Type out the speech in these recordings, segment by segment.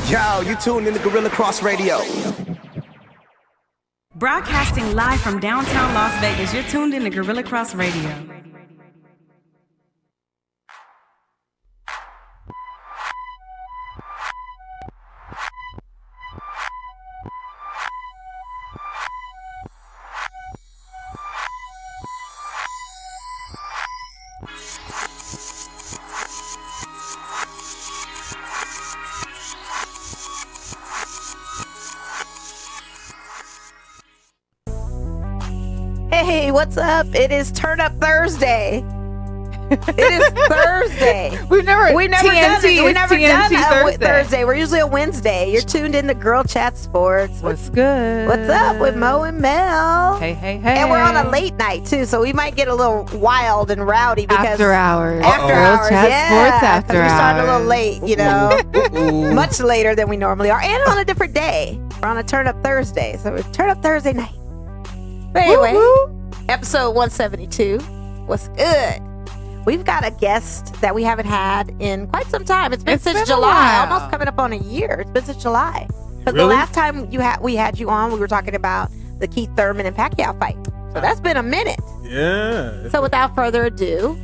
Yo, you tuned in to Gorilla Cross Radio. Broadcasting live from downtown Las Vegas, you're tuned in to Gorilla Cross Radio. Hey, what's up? It is Turn Up Thursday. It is Thursday. We've never done Thursday. We're usually a Wednesday. You're tuned in to Girl Chat Sports. What's good? What's up with Mo and Mel? Hey. And we're on a late night too, so we might get a little wild and rowdy because After hours. After Girl hours, Chat yeah. Sports after We're starting hours. a little late, you know, much later than we normally are, and on a different day. We're on a Turn Up Thursday, so it's Turn Up Thursday night. But anyway, episode 172. What's good? We've got a guest that we haven't had in quite some time. It's been since July, almost coming up on a year. It's been since July. Because the last time we had you on, we were talking about the Keith Thurman and Pacquiao fight. So that's been a minute. Yeah. So without further ado,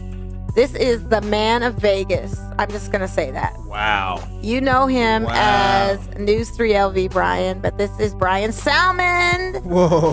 this is the man of Vegas. I'm just going to say that. Wow. You know him as News 3LV Bryan, but this is Bryan Salmond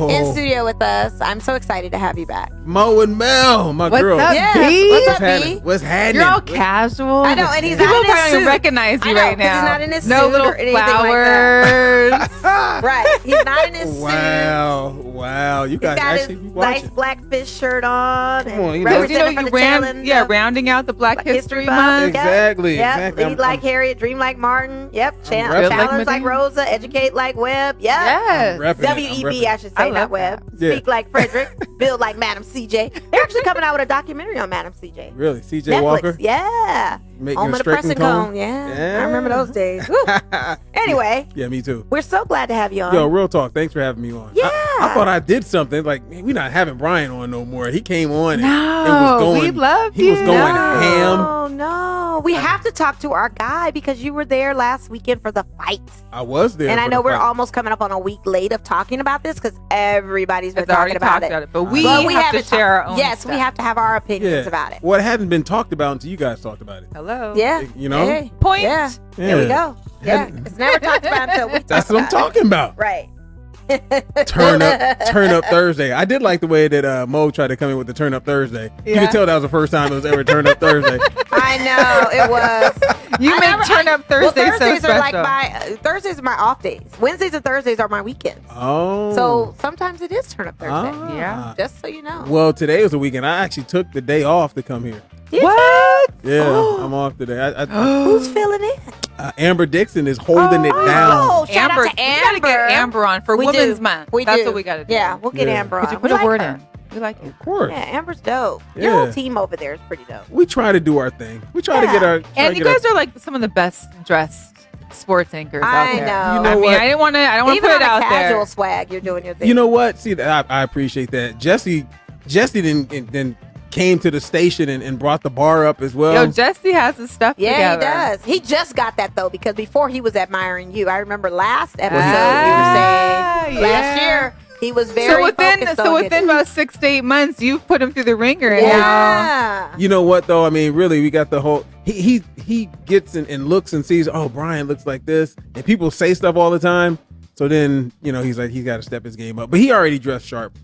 in studio with us. I'm so excited to have you back. Mo and Mel, my What's girl. up, B? What's up, B? What's happening? You're all casual. I know, and he's People not in his probably suit. don't recognize you I know, right 'cause now. he's not in his no suit little or anything flowers. like that. Right. He's not in his suit. Wow. You He's guys got actually his be nice watching. black fish shirt on. Come on, and you know. representing from the tail end of rounding out the Black History Month. Month. Exactly. Yep. Exactly. Lead like Harriet, dream like Martin. Yep. repping. Challenge like Medina. Rosa, educate like Webb. Yep. Yes. WEB, I should say, I not love Webb. that. Yeah. Speak like Frederick, build like Madam CJ. They're actually coming out with a documentary on Madam CJ. Really? CJ Netflix, Walker? yeah. Making Home a of the straight pressing cone. Yeah. I remember those days. Woo. Anyway, Yeah, me too. we're so glad to have you on. Yo, real talk. Thanks for having me on. Yeah. I thought I did something. Like, man, we're not having Bryan on no more. He came on and No, it was going. we love He was you. going ham. No. We have to talk to our guy because you were there last weekend for the fight. I was there. And I for know the we're fight. almost coming up on a week late of talking about this because everybody's been It's already talking about talked it. about it, but we But have to haven't share our own Yes, stuff. we have to have our opinions about it. Well, it hadn't been talked about until you guys talked about it. Hello. Yeah. You know? Hey. Point. Yeah. There we go. Yeah. It's never talked about until we talk That's what I'm about it. talking about. Right. Turn up Thursday. I did like the way that Mo tried to come in with the Turn Up Thursday. You Yeah. could tell that was the first time it was ever Turn Up Thursday. I know it was. You I make never- Turn Up Well, Thursday so Thursdays special. are like Thursdays are my off days. Wednesdays and Thursdays are my weekends. Oh. So sometimes it is Turn Up Thursday. Ah. Yeah. Just so you know. Well, today was the weekend. I actually took the day off to come here. Did What? Yeah, I'm off today. you? Who's filling in? Amber Dixon is holding it down. Oh, shout Amber, out to we Amber. gotta get Amber on for We Women's do. Month. We That's do. what we gotta do. Yeah, we'll get Yeah. Amber on. Could you We put a like word her. in? We like it. Of course. Yeah, Amber's dope. Your Yeah. whole team over there is pretty dope. We try to do our thing. We try to get our. try And to you get guys are like some of the best dressed sports anchors out I there. know. You know I mean, what? I don't want to Even put on it out a casual there. swag, you're doing your thing. You know what? See, I appreciate that. Jesse then came to the station and brought the bar up as well. Yo, Jesse has his stuff Yeah, together. he does. He just got that though because before he was admiring you. I remember last episode Ah, you were saying last yeah. year he was very focused on within getting- about 6 to 8 months, you've put him through the ringer. And now, yeah. You know what though? I mean, really, we got the whole. He gets and looks and sees. Oh, Bryan looks like this, and people say stuff all the time. So then he's like he's got to step his game up. But he already dressed sharp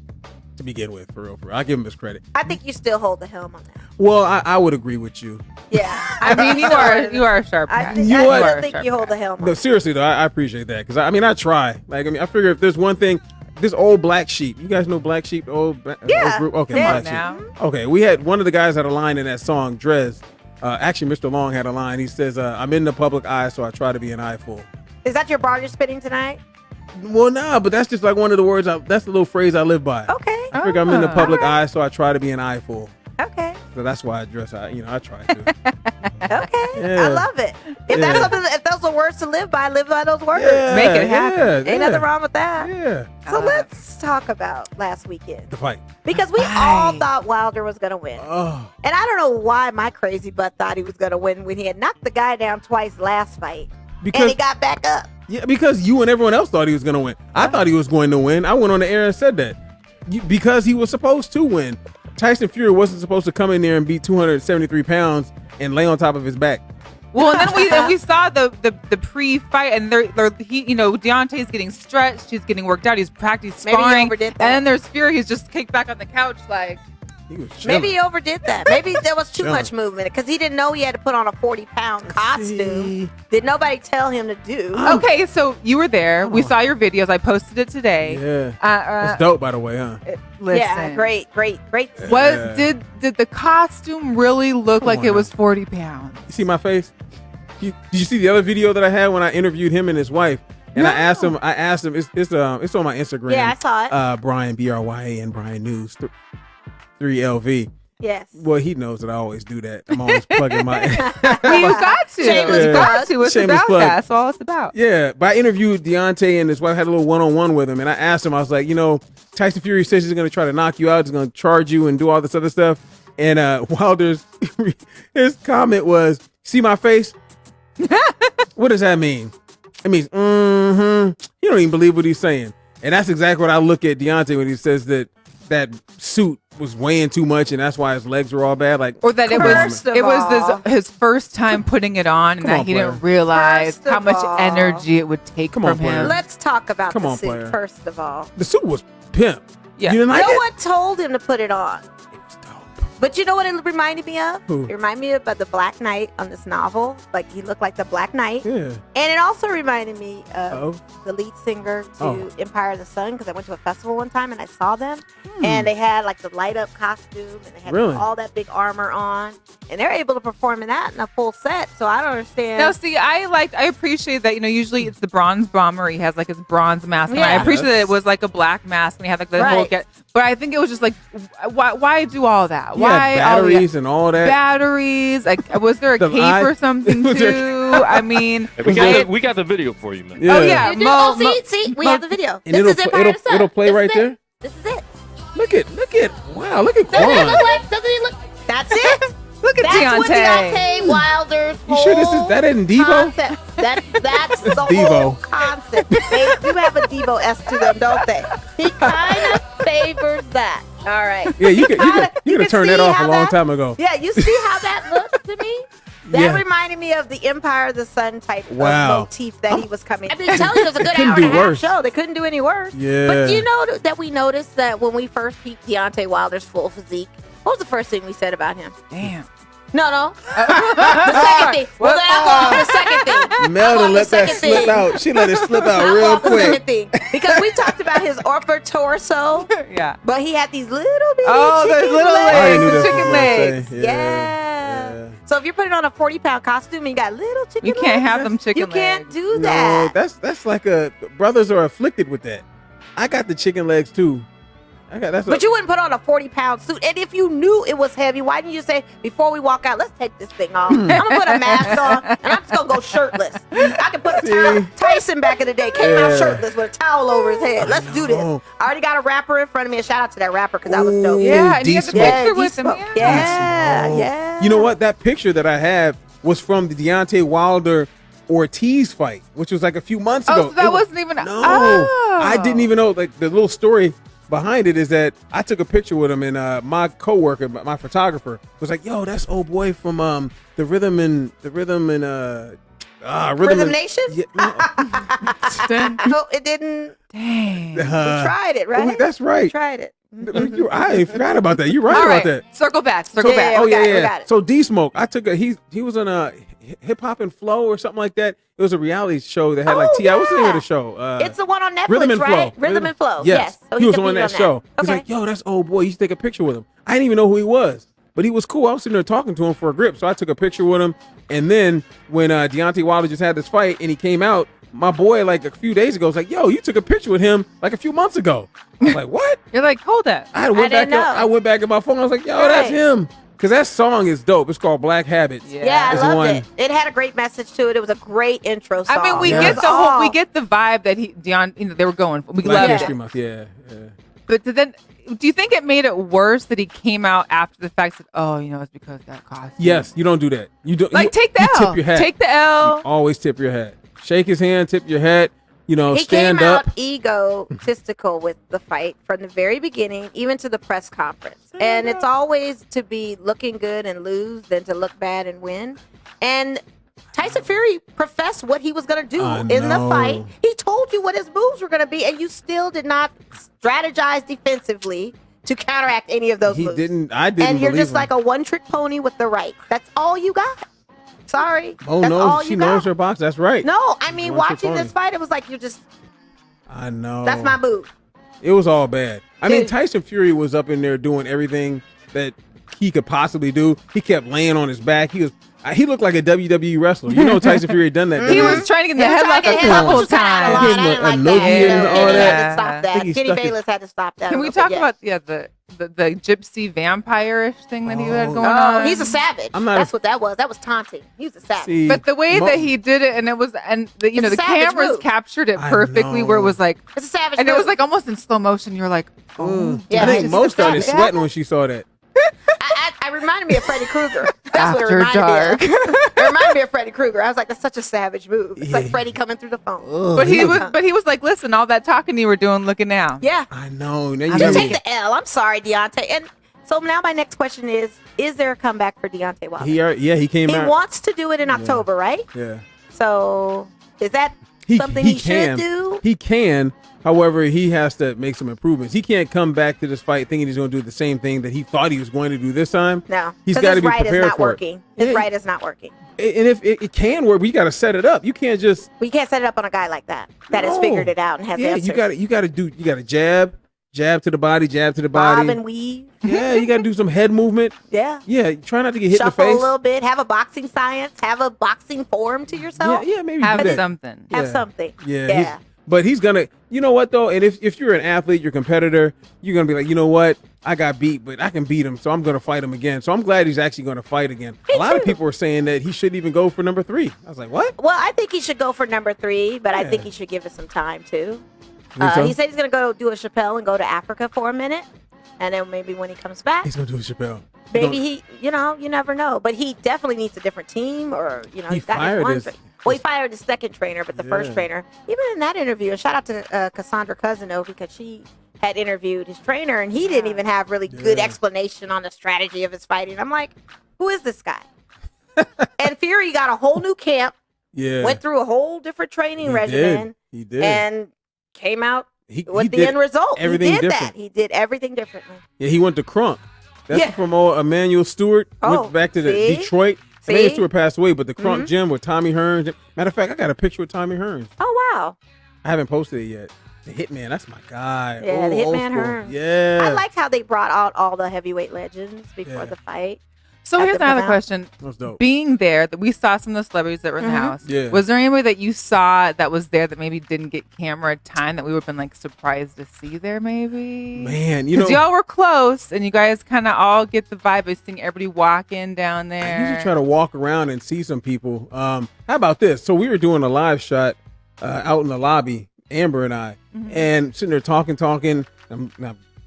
to begin with, for real. I give him his credit. I think you still hold the helm on that. Well, I would agree with you. Yeah. I mean, you are a sharp guy. I think, You I what? still think you hold the helm on No, it. seriously though, I appreciate that because I try. Like I figure if there's one thing, this old Black Sheep. You guys know Black Sheep, the old Yeah. group. Okay, Yeah. Black Now. Sheep. Okay, we had one of the guys had a line in that song, Drez. Actually, Mr. Long had a line. He says, "I'm in the public eye, so I try to be an eyeful." Is that your bar you're spitting tonight? Well, nah, but that's just like one of the words. That's the little phrase I live by. Okay. I figure I'm in the Ah. public eye, so I try to be an eyeful. Okay. So that's why I dress. I try to. Okay. Yeah. I love it. If Yeah. that's something, if those are words to live by those words. Yeah, Make it happen. Ain't nothing wrong with that. Yeah, So let's talk about last weekend the fight. because we all thought Wilder was gonna win, Oh, and I don't know why my crazy butt thought he was gonna win when he had knocked the guy down twice last fight. And he got back up. Yeah, because you and everyone else thought he was going to win. I thought he was going to win. I went on the air and said that. Because he was supposed to win. Tyson Fury wasn't supposed to come in there and beat 273 pounds and lay on top of his back. Well, and then we saw the pre-fight, and Deontay's getting stretched, he's getting worked out, he's practicing sparring, Maybe he overdid that. and then there's Fury, he's just kicked back on the couch like. Maybe he overdid that. Maybe there was too much movement because he didn't know he had to put on a 40-pound costume. Did nobody tell him to do? Okay, so you were there. We saw your videos. I posted it today. Yeah, it's dope, by the way, huh? Listen, yeah, great. Did the costume really look like it was 40 pounds? You see my face? Did you see the other video that I had when I interviewed him and his wife? And I asked him. It's on my Instagram. Yeah, I saw it. Brian BRYAN Brian News 3LV. Yes. Well, he knows that I always do that. I'm always plugging my. Well, you got to. Shameless You got to. It's Shameless about plug. that. That's all it's about. Yeah, but I interviewed Deontay and his wife, had a little one-on-one with him, and I asked him, I was like, Tyson Fury says he's going to try to knock you out, he's going to charge you and do all this other stuff. And Wilder's, his comment was, see my face? What does that mean? It means, You don't even believe what he's saying. And that's exactly what I look at Deontay when he says that suit was weighing too much and that's why his legs were all bad. Like, or that it was his first time putting it on and that he didn't realize how much energy it would take from him. Let's talk about the suit first of all. The suit was pimp. Yeah. You didn't like no it? one told him to put it on. It was dope. But you know what it reminded me of? Who? It reminded me of the Black Knight on this novel. Like, he looked like the Black Knight. Yeah. And it also reminded me of the lead singer to Empire of the Sun, because I went to a festival one time and I saw them. And they had like the light up costume and they had all that big armor on. And they're able to perform in that in a full set. So I don't understand. No, see, I appreciate that, usually it's the bronze bomber. He has like his bronze mask. And I appreciate that it was like a black mask and he had like the whole get. But I think it was just like, why do all that? Why batteries and all that? Batteries. Like, was there a cape or something too? I mean, we got the video for you, man. Yeah. Oh yeah, see, we have the video. And this is Empire of the Sun. It'll play right there. This is it. Look at, wow, look at Doesn't Quan. he look? That's it. Look at That's what Deontay. Deontay Wilder's You sure that isn't Devo? concept. That's the Devo. whole concept. They do have a Devo-esque to them, don't they? He kind of favors that. All right. Yeah, you could have turned that see off how a long that- time ago. Yeah, you see how that looks to me? That reminded me of the Empire of the Sun type of motif that he was coming. I've been telling you it was a good hour and a half show. They couldn't do any worse. Yeah. But you know that we noticed that when we first peeped Deontay Wilder's full physique, what was the first thing we said about him? Damn. No. The second thing. Well, then I'll go on the second thing. Melda let that slip out. She let it slip out real The second quick. thing. Because we talked about his upper torso, Yeah. but he had these little bitty Oh, those chicken little legs. I already knew legs. that's Chicken what you were legs. gonna say. Yeah. So if you're putting on a 40-pound costume and you got little chicken You legs, can't have them chicken you can't legs. do No, that. that's like brothers are afflicted with that. I got the chicken legs too. But you wouldn't put on a 40-pound suit. And if you knew it was heavy, why didn't you say, before we walk out, let's take this thing off. I'm going to put a mask on, and I'm just going to go shirtless. I can put a towel. Tyson back in the day came out shirtless with a towel over his head. Let's do this. I already got a rapper in front of me. A shout out to that rapper because that was dope. Yeah, and you have the picture with him. D-Smoke. Yeah. You know what? That picture that I have was from the Deontay Wilder Ortiz fight, which was like a few months ago. Oh, so that wasn't even. No, Oh. I didn't even know. Like, the little story behind it is that I took a picture with him, and my coworker, my photographer, was like, "Yo, that's old boy from the Rhythm Nation? Yeah, no. No, it didn't. Dang. We tried it, right? That's right. We tried it. I forgot about that. You're right All about right. that. Circle back. Yeah, Oh we got yeah. it. So D-Smoke, I took he was on a Hip Hop and Flow or something like that. It was a reality show that had like T.I. What's the name of the show? It's the one on Netflix, Rhythm and right? Flow. Rhythm and Flow. Yes. So he was on competed that show. He's Okay. like, yo, that's old boy. You should take a picture with him. I didn't even know who he was, but he was cool. I was sitting there talking to him for a grip, so I took a picture with him. And then when Deontay Wilder just had this fight and he came out, my boy, like a few days ago, was like, yo, you took a picture with him like a few months ago. I was like, what? You're like, hold that. I went didn't know. I went back in my phone. I was like, yo, that's him. Because that song is dope. It's called Black Habits. Yeah, I It's loved one- it. It had a great message to it. It was a great intro song. I mean, we Yes. get the vibe that they were going for. We Black love History it. Month. Yeah. But then, do you think it made it worse that he came out after the fact that, it's because of that costume? Yes, you don't do that. You don't Like, take the you L. Tip your hat. Take the L. You always tip your hat. Shake his hand, tip your hat, He stand came up. out egotistical with the fight from the very beginning, even to the press conference. And it's always to be looking good and lose than to look bad and win. And Tyson Fury professed what he was going to do in the fight. He told you what his moves were going to be, and you still did not strategize defensively to counteract any of those moves. I didn't. And you're believe just him. like a one-trick pony with the right. That's all you got. Sorry. Oh That's all no, you she got. knows her box. That's right. No, I mean, One-trick watching pony. this fight, it was like I know. that's my move. It was all bad. I mean, Dude. Tyson Fury was up in there doing everything that he could possibly do. He kept laying on his back. He looked like a WWE wrestler. Tyson Fury had done that. He was trying to get in the headlock a couple times. Give him a no-gi and all Kenny that. had to stop I that. think he Kenny stuck his- Bayless had to stop that. Can we talk about the gypsy vampire-ish thing that he had going Oh, on? he's a savage. That's what that was. That was taunting. He was a savage. See, But the way that he did it, and the It's a the savage cameras move. captured it I perfectly, where it know. was like, It's a savage and it move. was like almost in slow motion. You're like, oh, Yeah, I think he's most a started savage. sweating when she saw that. I reminded me of Freddy Krueger. That's what it After reminded dark. me of. It reminded me of Freddy Krueger. I was like, that's such a savage move. It's like Yeah. Freddy coming through the phone. but he was like, listen, all that talking you were doing, look at now. Yeah. I know. Now you You got take me. the L. I'm sorry, Deontay. And so now my next question is there a comeback for Deontay Wilder? He came He out. wants to do it in October, right? Yeah. So is that something he should do? He can. However, he has to make some improvements. He can't come back to this fight thinking he's going to do the same thing that he thought he was going to do this time. No. He's 'Cause got to his be right prepared is not for working. it. His right is not working. And if it can work, but you got to set it up. You can't just. We can't set it up on a guy like that has No. figured it out and has answers. You got to jab to the body, jab to the Bob body. and weave. Yeah, you got to do some head movement. Yeah. Yeah, try not to get hit Shuffle in the a face. little bit. Have a boxing science. Have a boxing form to yourself. Yeah, maybe Have do that. something. Have Yeah. something. Yeah. But he's gonna, you know what though? And if you're an athlete, you're a competitor, you're gonna be like, you know what? I got beat, but I can beat him, so I'm gonna fight him again. So I'm glad he's actually gonna fight again. A lot of too. people are saying that he shouldn't even go for number 3. I was like, what? Well, I think he should go for number 3, but I Yeah. think he should give it some time too. Think so? He said he's gonna go do a Chappelle and go to Africa for a minute, and then maybe when he comes back, He's gonna do a Chappelle. maybe you never know. But he definitely needs a different team, or He he's got fired his his- Well, he fired his second trainer, but the first Yeah. trainer, even in that interview, and shout out to Cassandra Cousino because she had interviewed his trainer, and he didn't even have really good explanation on the strategy of his fighting. I'm like, who is this guy? And Fury got a whole new camp, went through a whole different training regimen, He did. and came out He with the did end result. everything He did different. that. He did everything differently. Yeah, he went to Crunk. That's Yeah. from old Emmanuel Stewart. Oh, Went back to the see? Detroit. See? Emmanuel Stewart passed away, but the Crunk gym with Tommy Hearns. Matter of fact, I got a picture with Tommy Hearns. Oh, wow. I haven't posted it yet. The Hitman, that's my guy. Yeah, the Old Hitman school. Hearns. Yeah. I liked how they brought out all the heavyweight legends before the fight. So At here's the another Pavilion. question. That's dope. Being there, that we saw some of the celebrities that were in the house. Yeah. Was there anybody that you saw that was there that maybe didn't get camera time that we would have been like surprised to see there? Maybe. Man, you know, Because y'all were close and you guys kind of all get the vibe of seeing everybody walking down I there. usually try to walk around and see some people. How about this? So we were doing a live shot out in the lobby, Amber and I, and sitting there talking. I'm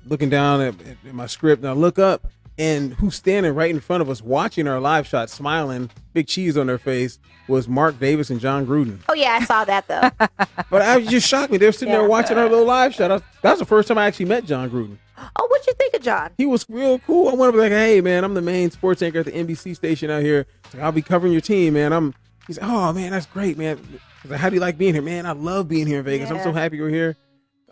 looking down at my script, and I look up, and who's standing right in front of us watching our live shot, smiling, big cheese on their face, was Mark Davis and John Gruden. Oh, yeah, I saw that, though. But I was just shocked me. They were sitting there Yeah. watching our little live shot. That was the first time I actually met John Gruden. Oh, what'd you think of John? He was real cool. I went up like, hey, man, I'm the main sports anchor at the NBC station out here. Like, I'll be covering your team, man. He's like, oh, man, that's great, man. I was like, how do you like being here? Man, I love being here in Vegas. I'm so happy you're here.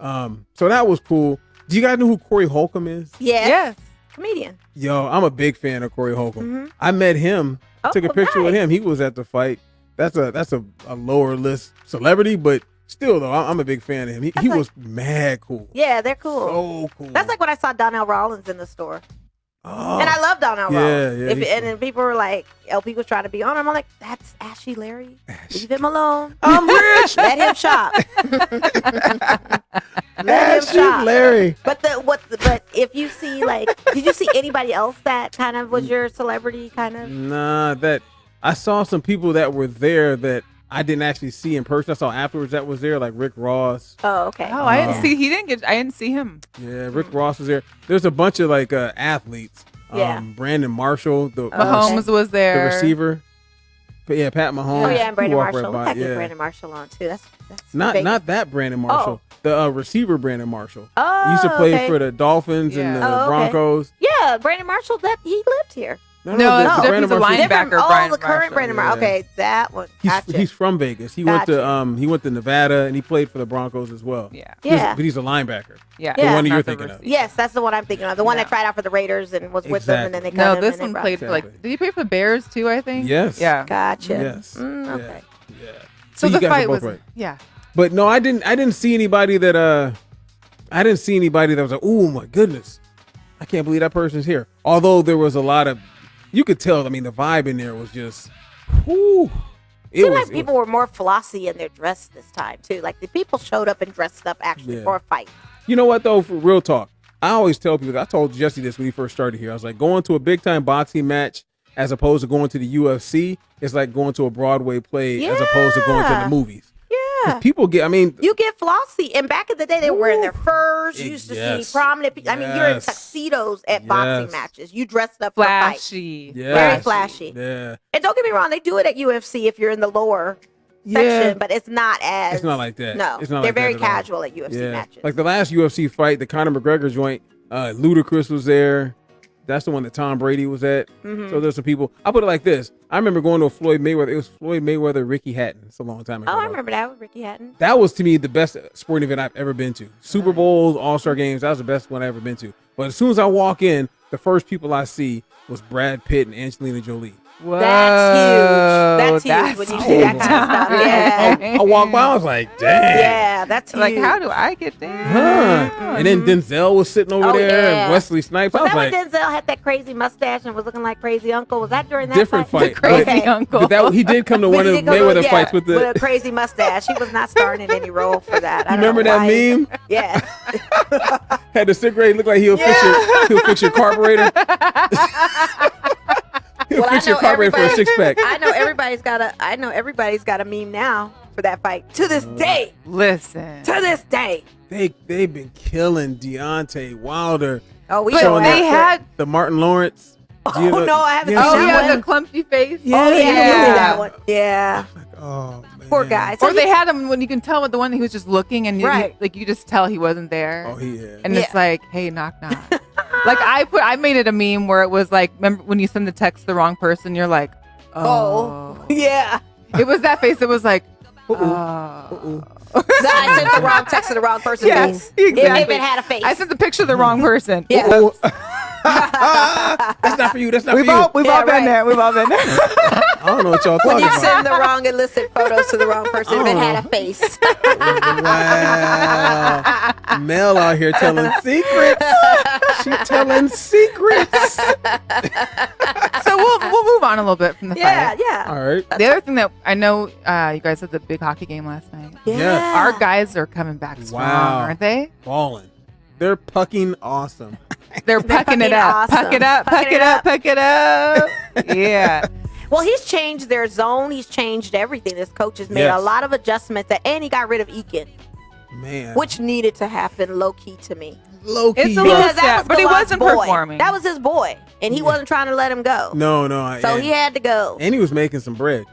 So that was cool. Do you guys know who Corey Holcomb is? Yes. Comedian. Yo, I'm a big fan of Corey Holcomb. I met him, took a picture with nice. him. He was at the fight. That's a lower list celebrity, but still, though, I'm a big fan of him. He was mad cool. Yeah, they're cool. So cool. That's like when I saw Donnell Rollins in the store. Oh. And I love Donnell Yeah, Rollins. yeah, he's And then people were like, LP was trying to be on him. I'm like, that's Ashy Larry. Leave him alone. I'm rich. Let him shop. Let him Ashy shop. Larry. But if you see did you see anybody else that kind of was your celebrity kind of? Nah, that I saw some people that were there that I didn't actually see in person. I saw afterwards that was there, like Rick Ross. Oh, okay. Oh, I didn't see. I didn't see him. Yeah, Rick Ross was there. There's a bunch of like athletes. Yeah. Brandon Marshall, the Mahomes was the there. receiver. Yeah, Pat Mahomes. Oh yeah, and Brandon walked Marshall. by, I get Brandon Marshall on too. That's not that Brandon Marshall. The receiver Brandon Marshall. Oh, he used to play okay. for the Dolphins and the Broncos. Yeah, Brandon Marshall. That he lived here. No, that's Brandon a Marshall. linebacker. Bryan the current Marshall. Brandon Marshall. Yeah. Okay, that one. Gotcha. He's from Vegas. He went to Nevada and he played for the Broncos as well. Yeah. Yeah. But he's a linebacker. Yeah. The one that you're Not the thinking of. Yes, that's the one I'm thinking of. The one that tried out for the Raiders and was with them, and then they cut No, him this and they one brought played him. for like. Did he play for the Bears too? I think. Yes. Yeah. Gotcha. Yes. Okay. Yeah. So you the guys are fight both was. right. Yeah. But no, I didn't see anybody that was like, oh my goodness, I can't believe that person's here. Although there was a lot of, you could tell. I mean, the vibe in there was just, whoo. It seemed like people were more flossy in their dress this time too. Like the people showed up and dressed up actually for a fight. You know what though? For real talk, I always tell people. I told Jesse this when he first started here. I was like, going to a big time boxing match as opposed to going to the UFC is like going to a Broadway play as opposed to going to the movies. Yeah. People get, you get flossy. And back in the day, they were wearing their furs. You used to see prominent people. I mean, you're in tuxedos at boxing matches. You dressed up flashy. For fight. Very flashy. Yeah. And don't get me wrong, they do it at UFC if you're in the lower section, but it's not as. It's not like that. No. It's not They're like very that at all. casual at UFC matches. Like the last UFC fight, the Conor McGregor joint, Ludacris was there. That's the one that Tom Brady was at. Mm-hmm. So there's some people. I'll put it like this. I remember going to a Floyd Mayweather. It was Floyd Mayweather, Ricky Hatton. It's a long time ago. Oh, I remember that with Ricky Hatton. That was, to me, the best sporting event I've ever been to. Super Bowls, All-Star games. That was the best one I've ever been to. But as soon as I walk in, the first people I see was Brad Pitt and Angelina Jolie. Whoa, That's huge when you see that kind of stuff. Yeah. I walked by, I was like, damn. Yeah, that's huge. Like, how do I get there? And then Denzel was sitting over there, and Wesley Snipes. Was I was that like, when Denzel had that crazy mustache and was looking like Crazy Uncle? Was that during that different fight. Crazy Uncle. But he did come to one of the Mayweather fights with a crazy mustache. He was not starring in any role for that. I remember that meme? Yeah. Had the cigarette look like he'll fix your carburetor. He'll fix your carburetor for a six pack. I know everybody's got a meme now for that fight. To this day. Listen. To this day. They've been killing Deontay Wilder. Oh, we but know they had the Martin Lawrence. Oh no, I haven't seen Oh that yeah, one. the clumpy face. Yeah. Oh yeah, that one. Yeah. Oh man. Poor guy. Or they had him when you can tell with the one who was just looking and Right. you just tell he wasn't there. Oh, he is. And it's like, hey, knock knock. Like I made it a meme where it was like, remember when you send the text to the wrong person, you're like, oh. Yeah. It was that face. It was like, I sent the wrong text to the wrong person's face. Exactly. If it had a face. I sent the picture to the wrong person. Yeah. That's not for you. That's not for We've you. all been right. there. We've all been there. I don't know what y'all When talking you about. send the wrong illicit photos to the wrong person, if it had a face. Wow. Mel out here telling secrets. She telling secrets. So we'll move on a little bit from the fight. Yeah. All right. The other thing that I know, you guys had the big hockey game last night. Yes. Our guys are coming back strong, aren't they? Balling. They're pucking awesome. They're pucking it up. awesome. Puck it up. Puck it up. Puck it up. Yeah. Well, he's changed their zone. He's changed everything. This coach has made a lot of adjustments, and he got rid of Eakin, Man. which needed to happen low key to me. Low key. It's a yes. little Because that was but he Golov's wasn't boy. performing. That was his boy, and he wasn't trying to let him go. No. So he had to go. And he was making some bread.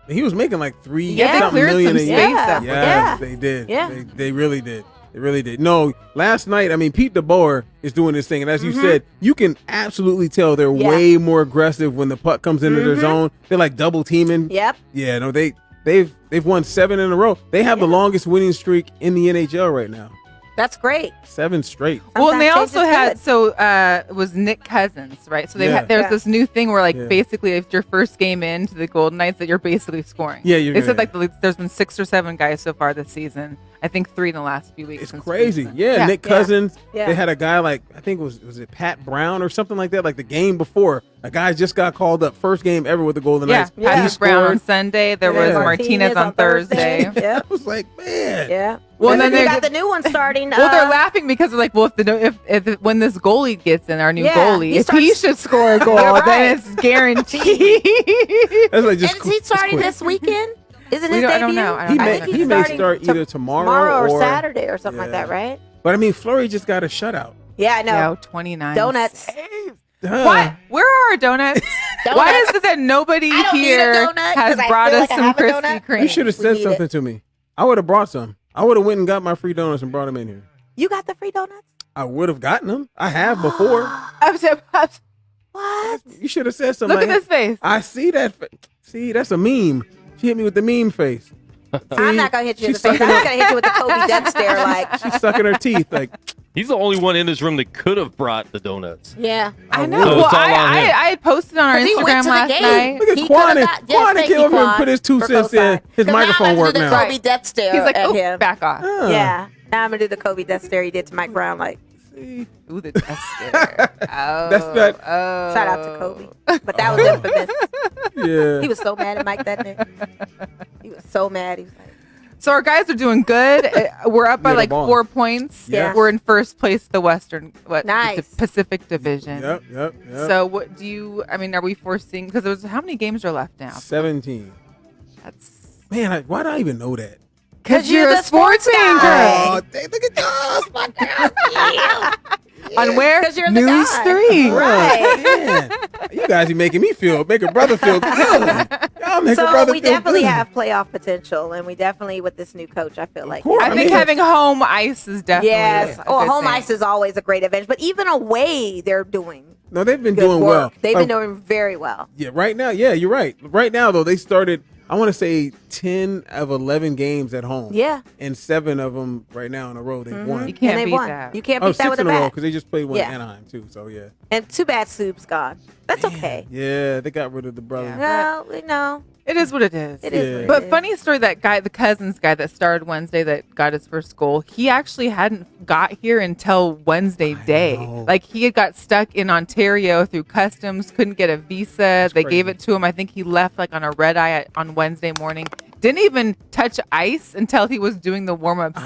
He was making like $3 Yeah, they something cleared million some a year. space Yeah. up. Yes, they did. Yeah. They really did. They really did. No, last night, I mean, Pete DeBoer is doing this thing. And as you said, you can absolutely tell they're way more aggressive when the puck comes into their zone. They're like double teaming. Yep. Yeah, no, they've won 7 in a row. They have the longest winning streak in the NHL right now. That's great. 7 straight. Well, and they Sometimes also change is good. had it was Nick Cousins, right? So Yeah. there's this new thing where like Yeah. basically if your first game into the Golden Knights that you're basically scoring. Yeah, They said like there's been 6 or 7 guys so far this season. I think 3 in the last few weeks. It's since crazy. season. Yeah, Nick Cousins. Yeah. They had a guy like, I think was it Pat Brown or something like that, like the game before. A guy just got called up, first game ever with the Golden Yeah, Knights. Patrick Brown on Sunday. There was Yeah. Martinez on Thursday. Yep. I was like, man. Yeah. Well, and then then they they're- got the new one starting. Well, they're laughing because they're like, well, if when this goalie gets in, our new goalie, he if he should score a goal, You're right. then it's guaranteed. That's like just And is he starting this weekend? Isn't his debut? I don't know. He I may, think he's he may starting start either tomorrow or Saturday or something like Yeah. that, right? But I mean, Fleury just got a shutout. Yeah, I know. No, 29. Donuts. Huh. What? Where are our donuts? Why is it that nobody I don't need a here donut 'cause has I brought feel us like I some have a Krispy donut. Kreme? You should have We said need something it. to me. I would have brought some. I would have went and got my free donuts and brought them in here. You got the free donuts? I would have gotten them. I have before. What? You should have said something. Look at this face. I see that. See, that's a meme. She hit me with the meme face. I'm not gonna hit you in the She's face. I'm sucking not gonna hit you with the Kobe death stare. Like, She's sucking her teeth. Like, He's the only one in this room that could have brought the donuts. yeah. I know. would. So Well, it's all on him. I had posted on our 'Cause he went Instagram to the last game. night. look at He Quan. could've got- yes, Quan thank came you, over and Quan, put his 2 for cents in. cosign. His 'Cause microphone now I'm worked gonna do now. the Kobe death stare He's like, at oh, him. back off. Yeah. Now I'm gonna do the Kobe death stare he did to Mike Brown. Like, See? Ooh, the death stare. Oh, That's not- Oh. shout out to Kobe. But that was infamous. Yeah. He was so mad at Mike that day. He was so mad. He was like, So our guys are doing good. We're up by Yeah, like the ball. 4 points. Yeah. We're in first place, the Nice. the Pacific Division. Yep. So what do you? I mean, are we foreseeing? Because there's how many games are left now? 17. That's Man, why do I even know that? because you're a sports guy. anchor. Oh, look at us, my God. On where? 'Cause you're the News guy. 3. Right. Man, you guys are making me make a brother feel good. Y'all make a So brother we feel definitely good. have playoff potential, and we definitely, with this new coach, I feel like. course. I I think mean- having home ice is definitely Yes. a Oh, good home thing. ice is always a great advantage, but even away, they're doing No, they've been good doing work. well. They've Like, been doing very well. Yeah, right now. Yeah, you're right. Right now, though, they started, I want to say 10 of 11 games at home. Yeah. And 7 of them right now in a row they've won. You can't and they beat won. that. You can't Oh, beat that 6 with a in a row bat. because they just played one Yeah. in Anaheim, too. So, yeah. And too bad Soup's gone. That's okay. Yeah, they got rid of the brother. No, no. It is what it is. It Yeah. is. But funny story, that guy, the Cousins guy that started Wednesday that got his first goal, he actually hadn't got here until Wednesday day. know. Like he had got stuck in Ontario through customs, couldn't get a visa. They gave crazy. it to him. I think he left like on a red eye on Wednesday morning. Didn't even touch ice until he was doing the warm-ups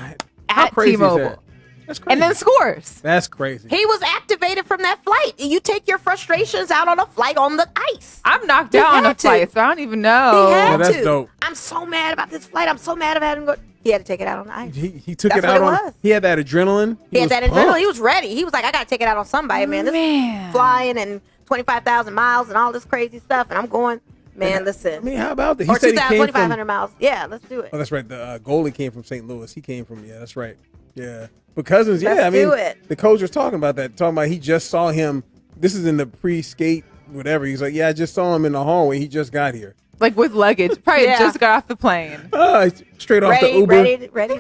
How at crazy is T-Mobile. that? That's crazy. And then scores. That's crazy. He was activated from that flight. You take your frustrations out on a flight on the ice. I'm knocked He out on a had to. flight, so I don't even He know. had that's to. dope. I'm so mad about this flight. I'm so mad about having to go. He had to take it out on the ice. He took That's it out what it on. was. He had that adrenaline. He had was that adrenaline. pumped. He was ready. He was like, I got to take it out on somebody, man. This Man. flying and 25,000 miles and all this crazy stuff. And I'm going, man, listen. I mean, how about that? He Or said he came 2,500 from. miles. Yeah, let's do it. Oh, that's right. The goalie came from St. Louis. He came from. Yeah, that's right. Yeah, but Cousins. Yeah, Let's I mean, do it. the coach was talking about that. Talking about he just saw him. This is in the pre-skate, whatever. He's like, yeah, I just saw him in the hallway. He just got here. Like with luggage. Probably Yeah. just got off the plane. Straight off the Ready, Uber. ready.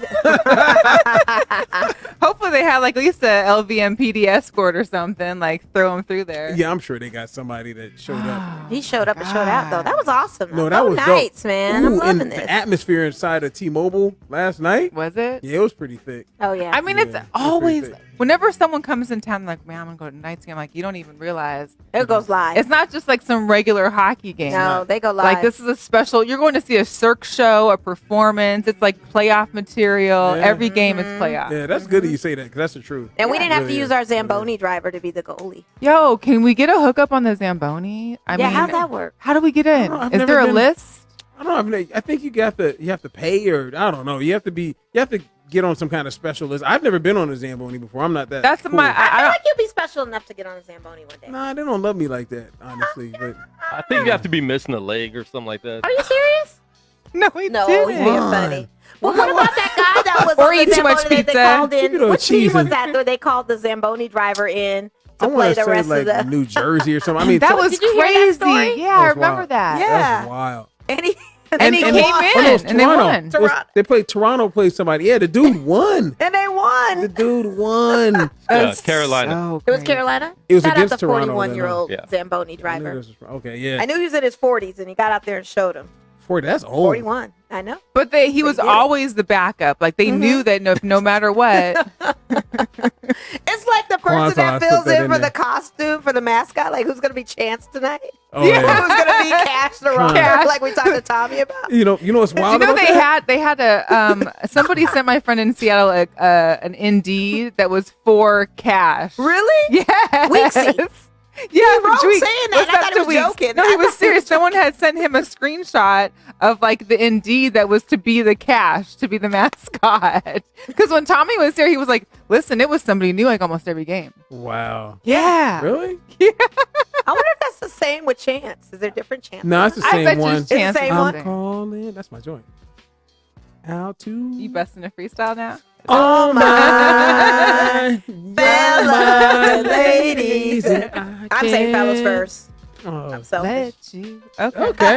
Hopefully they had like at least a LVMPD escort or something, like throw them through there. Yeah, I'm sure they got somebody that showed up. He showed up and showed out, though. That was awesome. No, that Go was Knights, dope. man. Ooh, I'm loving and this. the atmosphere inside of T-Mobile last night. Was it? Yeah, it was pretty thick. Oh, yeah. I mean, Yeah, it's it's always pretty thick. whenever someone comes in town, like, man, I'm gonna go to Knights game. Like, you don't even realize it goes live. it's not just like some regular hockey game. No, they go live. Like this is a special. You're going to see a Cirque show, a performance. It's like playoff material. Yeah. Every game is playoff. Yeah, that's good that you say that because that's the truth. and we didn't have to Really use is. our Zamboni driver to be the goalie. Yo, can we get a hookup on the Zamboni? I Yeah, mean, how's that work? How do we get in? know, I've Is never there a been- list? I don't know. I think you have to pay or I don't know. You have to get on some kind of special list. I've never been on a Zamboni before. I'm not that. That's cool. my. I I feel don't, like you'll be special enough to get on a Zamboni one day. Nah, they don't love me like that, honestly. But I think you have to be missing a leg or something like that. Are you serious? no, he No, didn't. he's being Come funny. on. Well, what about that guy that was Or on eat the too much Zamboni that they pizza. called Keep it in? on What team cheese was and- that where they called the Zamboni driver in I to want play to the say rest like of the... New Jersey or something. I mean, That so- was Did you hear that crazy. story? Yeah, I That was remember wild. that. Yeah. That's wild. And he, And he they came won. in. Oh, no, it's And they Toronto. won. It was- Toronto. They played Toronto. Played somebody. Yeah, the dude won. And they won. The dude won. That's Carolina. so It was crazy. Carolina? It was Shout out against the Toronto, then, 41-year-old yeah. Zamboni I knew driver. this was- Okay, yeah. I knew he was in his 40s, and he got out there and showed him. 40. That's old. 41. I know. But he was did it. always the backup. Like they knew that no matter what. It's like the Quan person that thought I fills put that in in for there. the costume for the mascot. Like, who's going to be Chance tonight? Oh, yeah. Who's going to be Cash the Rocker? Cash. Like we talked to Tommy about. You know what's wild You know about they that? had a somebody sent my friend in Seattle an Indeed that was for Cash. Really? Yes. Weeksy. Yeah, wrote for Weeks. saying that. What's I up thought he to was Weeks? joking. No, I he thought was he was serious. Someone had sent him a screenshot of like the Indeed that was to be the Cash, to be the mascot. Because when Tommy was there, he was like, "Listen, it was somebody new like almost every game." Wow. Yeah. Really? I wonder if that's the same with Chance? Is there different Chance? No, it's the I same bet one. you It's the Chance same is one? I'm calling. That's my joint. Out to You busting a freestyle now? all my fellas and ladies. ladies. I'm saying fellas first. Oh, I'm selfish. Let you. Okay. okay.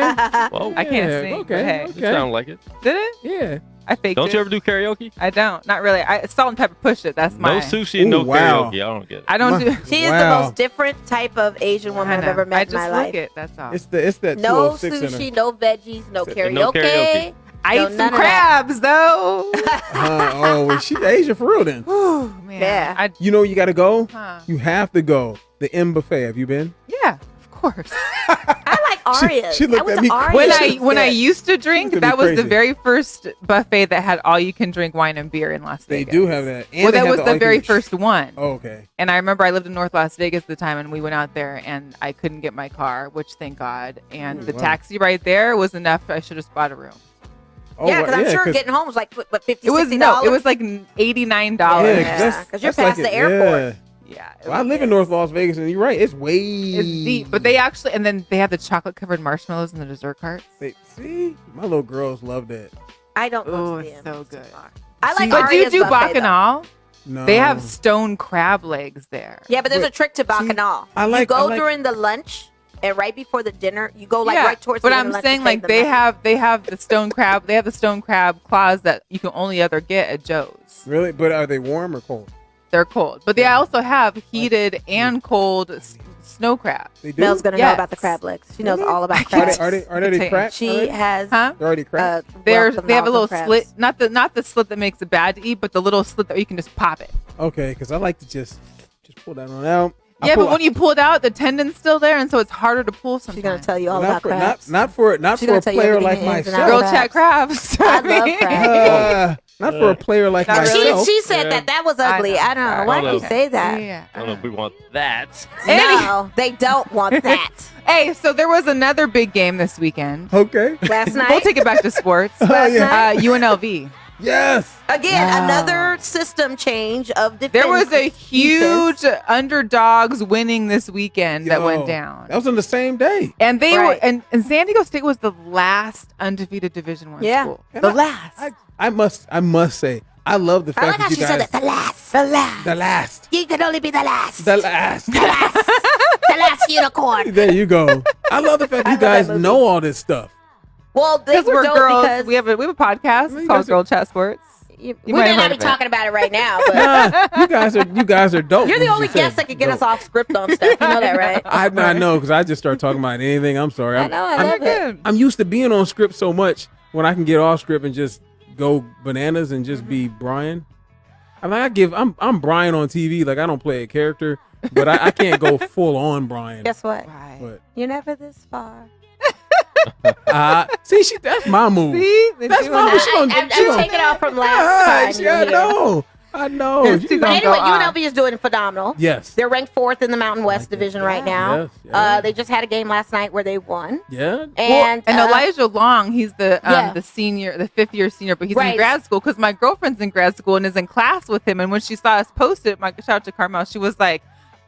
Well, I can't Yeah, sing. okay, But hey, you okay. sound like it. did it? Yeah. I faked it. Don't you ever do karaoke? I don't. Not really. Salt and pepper push it. That's my. No sushi and no Ooh, wow. karaoke. I don't get it. I don't do. She is the Wow. most different type of Asian woman I I've know. ever I met just in my like life. it. That's all. It's that No 206 sushi, no veggies, no karaoke. No karaoke. I No, ate some none of that. crabs though. oh, well, she's Asian for real then. Whew, man. Yeah. You know you got to go? Huh. You have to go. The M Buffet. Have you been? Yeah, of course. I like Arias. she looked I went at to me Arias. when I Good. used to drink, Look at me that was the crazy. very first buffet that had all you can drink wine and beer in Las They Vegas. do have that. And Well, they that have was the all-you-can- very first one. Oh, okay. And I remember I lived in North Las Vegas at the time, and we went out there, and I couldn't get my car, which thank God. And the wow. taxi right there was enough. I should have bought a room. Oh, Yeah, wow, because I'm sure 'cause- getting home was like what, $50, It was $60? It was like $89. Yeah, Yeah, 'cause you're that's like past the it, airport. Yeah, it Well, I was- live in North Las Vegas, and you're right. It's way. It's deep, but they actually, and then they have the chocolate covered marshmallows in the dessert carts. See, my little girls love that. I don't Ooh, go to it's them. so It's too good. far. I See, like But do you Arias do buffet, though. bacchanal? No, They have stone crab legs there. Yeah, but there's a But- trick to bacchanal. I You like- go I like- during the lunch and right before the dinner, you go like Yeah, right towards but the I'm dinner lunch saying and like save they the money. have the stone crab. They have the stone crab claws that you can only other get at Joe's. Really, but are they warm or cold? They're cold, but they also have heated and cold snow crabs. They do. Mel's gonna know Yes. about the crab legs. She knows all about Are crabs. they Contain- cracked? She already? has Huh? They're already cracked. They have wealth a of little knowledge of slit, crabs. not the slit that makes it bad to eat, but the little slit that you can just pop it. Okay, because I like to just pull that one out. I Yeah, pull- but when you pull it out, the tendon's still there, and so it's harder to pull sometimes. She's gonna tell you all not about for crabs. not for She's a gonna tell you player everything like ins and outs. myself. Girl Crabs. chat crabs. I love crabs. Not for a player like Not really. myself. She said that was ugly. I don't know. Why I did you know. say that? Yeah. I don't know if we want that. No, they don't want that. Hey, so there was another big game this weekend. Okay. Last night, We'll take it back to sports. last yeah. night, UNLV. Yes. again, Wow. another system change of defense. There was a huge defense. underdogs winning this weekend that Yo, went down. That was on the same day. And they were Right. and San Diego State was the last undefeated Division One Yeah. school. And The I- last. I must say, I love the I fact like how that you she said guys. that. The last. The last. You can only be the last. The last. The last unicorn. There you go. I love the fact I you love that guys movie. know all this stuff. Well, they Because were we're dope girls. because We have a podcast. You It's guys called are- Girl Chat Sports. we might may have not heard be of it. talking about it right now, but Nah, you guys are dope. you're the You only said guest that could get us dope. off script on stuff. You know that, right? I know because I just start talking about anything. I'm sorry. I know. I love it. I'm used to being on script so much when I can get off script and just go bananas and just be Brian. I'm Brian on TV. Like I don't play a character, but I can't go full on Brian. Guess what? Right. But You're never this far. see, that's my move. See? They That's do my that. move. She gonna- I'm she gonna- taking off from last time. I you know. I know. It's You too know. But Don't anyway, go off. UNLV is doing phenomenal. Yes. They're ranked 4th in the Mountain West like that. Division right now. Yes, yeah. They just had a game last night where they won. Yeah. And Elijah Long, he's yeah. the senior, the 5th year senior, but he's Right. in grad school because my girlfriend's in grad school and is in class with him. And when she saw us post it, my shout out to Carmel, she was like,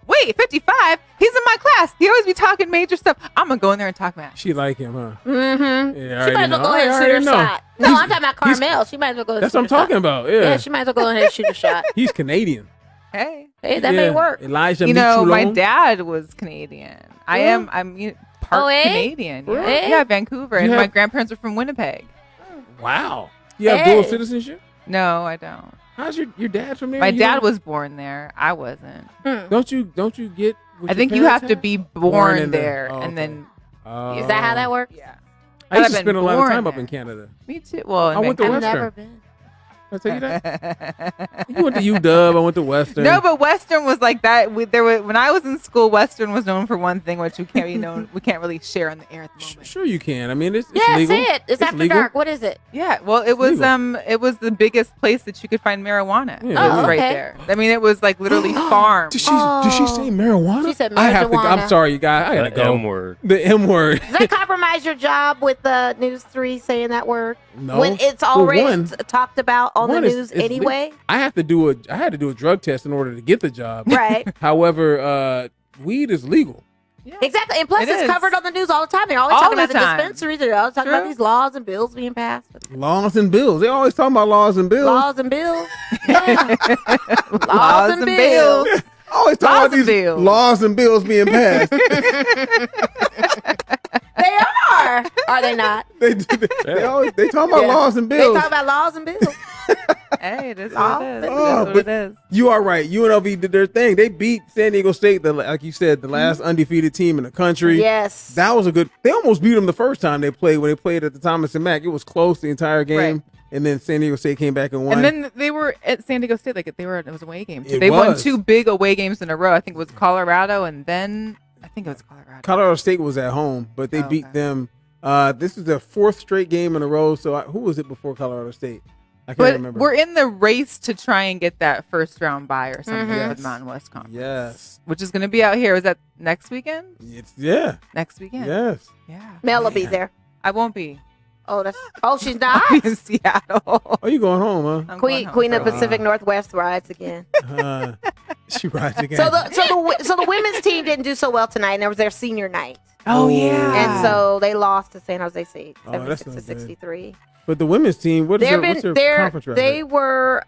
"Wait, 55? He's in my class. He always be talking major stuff. I'm gonna go in there and talk mad." She like him, huh? Mm-hmm. Yeah, I She might already as well know. go ahead and I shoot her already know. shot. No, I'm talking about he's- Carmel. She might as well go ahead and That's shoot what I'm her shot. talking about. Yeah. Yeah, she might as well go ahead and shoot a shot. He's Canadian. Hey, Hey, that may Yeah. work. Elijah you know, my Michulon. dad was Canadian. I'm part Oh, eh? Canadian. Yeah. Eh? Yeah, Vancouver, You and my have- grandparents are from Winnipeg. Wow. You have Hey. dual citizenship? No, I don't. How's your dad from there? My You dad don't- was born there. I wasn't. Don't you get what I your think you parents have to had? be born in there, Oh, and okay. then Is that how that works? yeah. I used to I've spend been a lot of born time up there. in Canada. Me too. Well, I went to I've Western. never been. I tell you that. You went to UW. I went to Western. No, but Western was like that. When I was in school, Western was known for one thing, which we can't be known. We can't really share on the air at the moment. Sure you can. I mean, it's Yeah, legal. say it. It's after legal. dark. What is it? Yeah, well, it was legal. it was the biggest place that you could find marijuana. Yeah. It was Oh, right okay. there. I mean, it was like literally farm. Did she say marijuana? She said I have to. marijuana. I'm sorry, you guys. I gotta The go. M word. The M word. Does that compromise your job with the News 3 saying that word? No. When it's Well, already one- talked about on the one is- news it's le- anyway? I had to do a drug test in order to get the job. Right. However, weed is legal. Yeah. Exactly. And plus, It it's is. covered on the news all the time. They're always All talking the about the time. dispensaries. They're always talking about True. these laws and bills being passed. Laws and bills. They always talking about laws and bills. Laws and bills. Yeah. laws and bills. Always talking Laws about and these bills. laws and bills being passed. They are. Are they not? they talking about Yeah. laws and They bills. talk about laws and bills. Hey, it is Oh, what it is. oh, It is what but- it is. You are right. UNLV did their thing. They beat San Diego State, like you said, the last undefeated team in the country. Yes. That was a good. They almost beat them the first time they played when they played at the Thomas and Mack. It was close the entire game, Right. and then San Diego State came back and won. And then they were at San Diego State, it was an away game. It They won was. 2 big away games in a row. I think it was Colorado, and then I think it was Colorado. Colorado State was at home, but they beat okay. them. This is their 4th straight game in a row. So who was it before Colorado State? I can't But remember. we're in the race to try and get that first round bye or something Mhm. with Mountain West Conference. Yes. Which is going to be out here. Is that next weekend? Yeah. Next weekend. Yes. Yeah. Mel will be there. I won't be. Oh, she's not. I'll be in Seattle. Oh, you going home, huh? I'm Queen going home Queen of for a Pacific while. Northwest rides again. She rides again. So the women's team didn't do so well tonight, and it was their senior night, Oh, Oh. yeah. and so they lost to San Jose State, Oh, that's 76 to not good. 63. But the women's team, what's their conference record? They were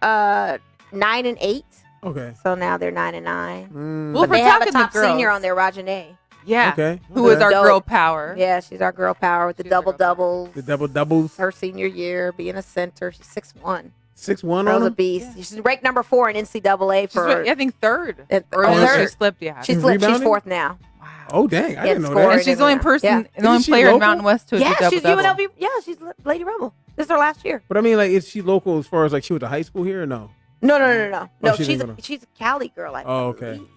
9-8, Okay. so now they're 9-9. Mm. Well, But we're they have a talking the top senior girls. on there, Rajane. Yeah. Okay. Who is okay. our Dope. girl power? Yeah, she's our girl power with the She's our girl double-doubles. The double doubles. Her senior year, being a center, she's 6'1". 6'1" Girl's on a them? beast. She's ranked number 4 in NCAA She's, for. I think third. Or Oh, then third. she slipped. Yeah. She In slipped. She's rebounding? 4th now. Wow. Oh, dang. I didn't know scoring. that. And she's the only person, Yeah. the only Isn't she player in local? Mountain West to Yeah, do double she's double. UNLV. Yeah, she's Lady Rebel. This is her last year. But I mean, like, is she local as far as like she went to high school here or no? No. Oh, No, she she's didn't go to- she's a Cali girl. I Oh, okay. believe.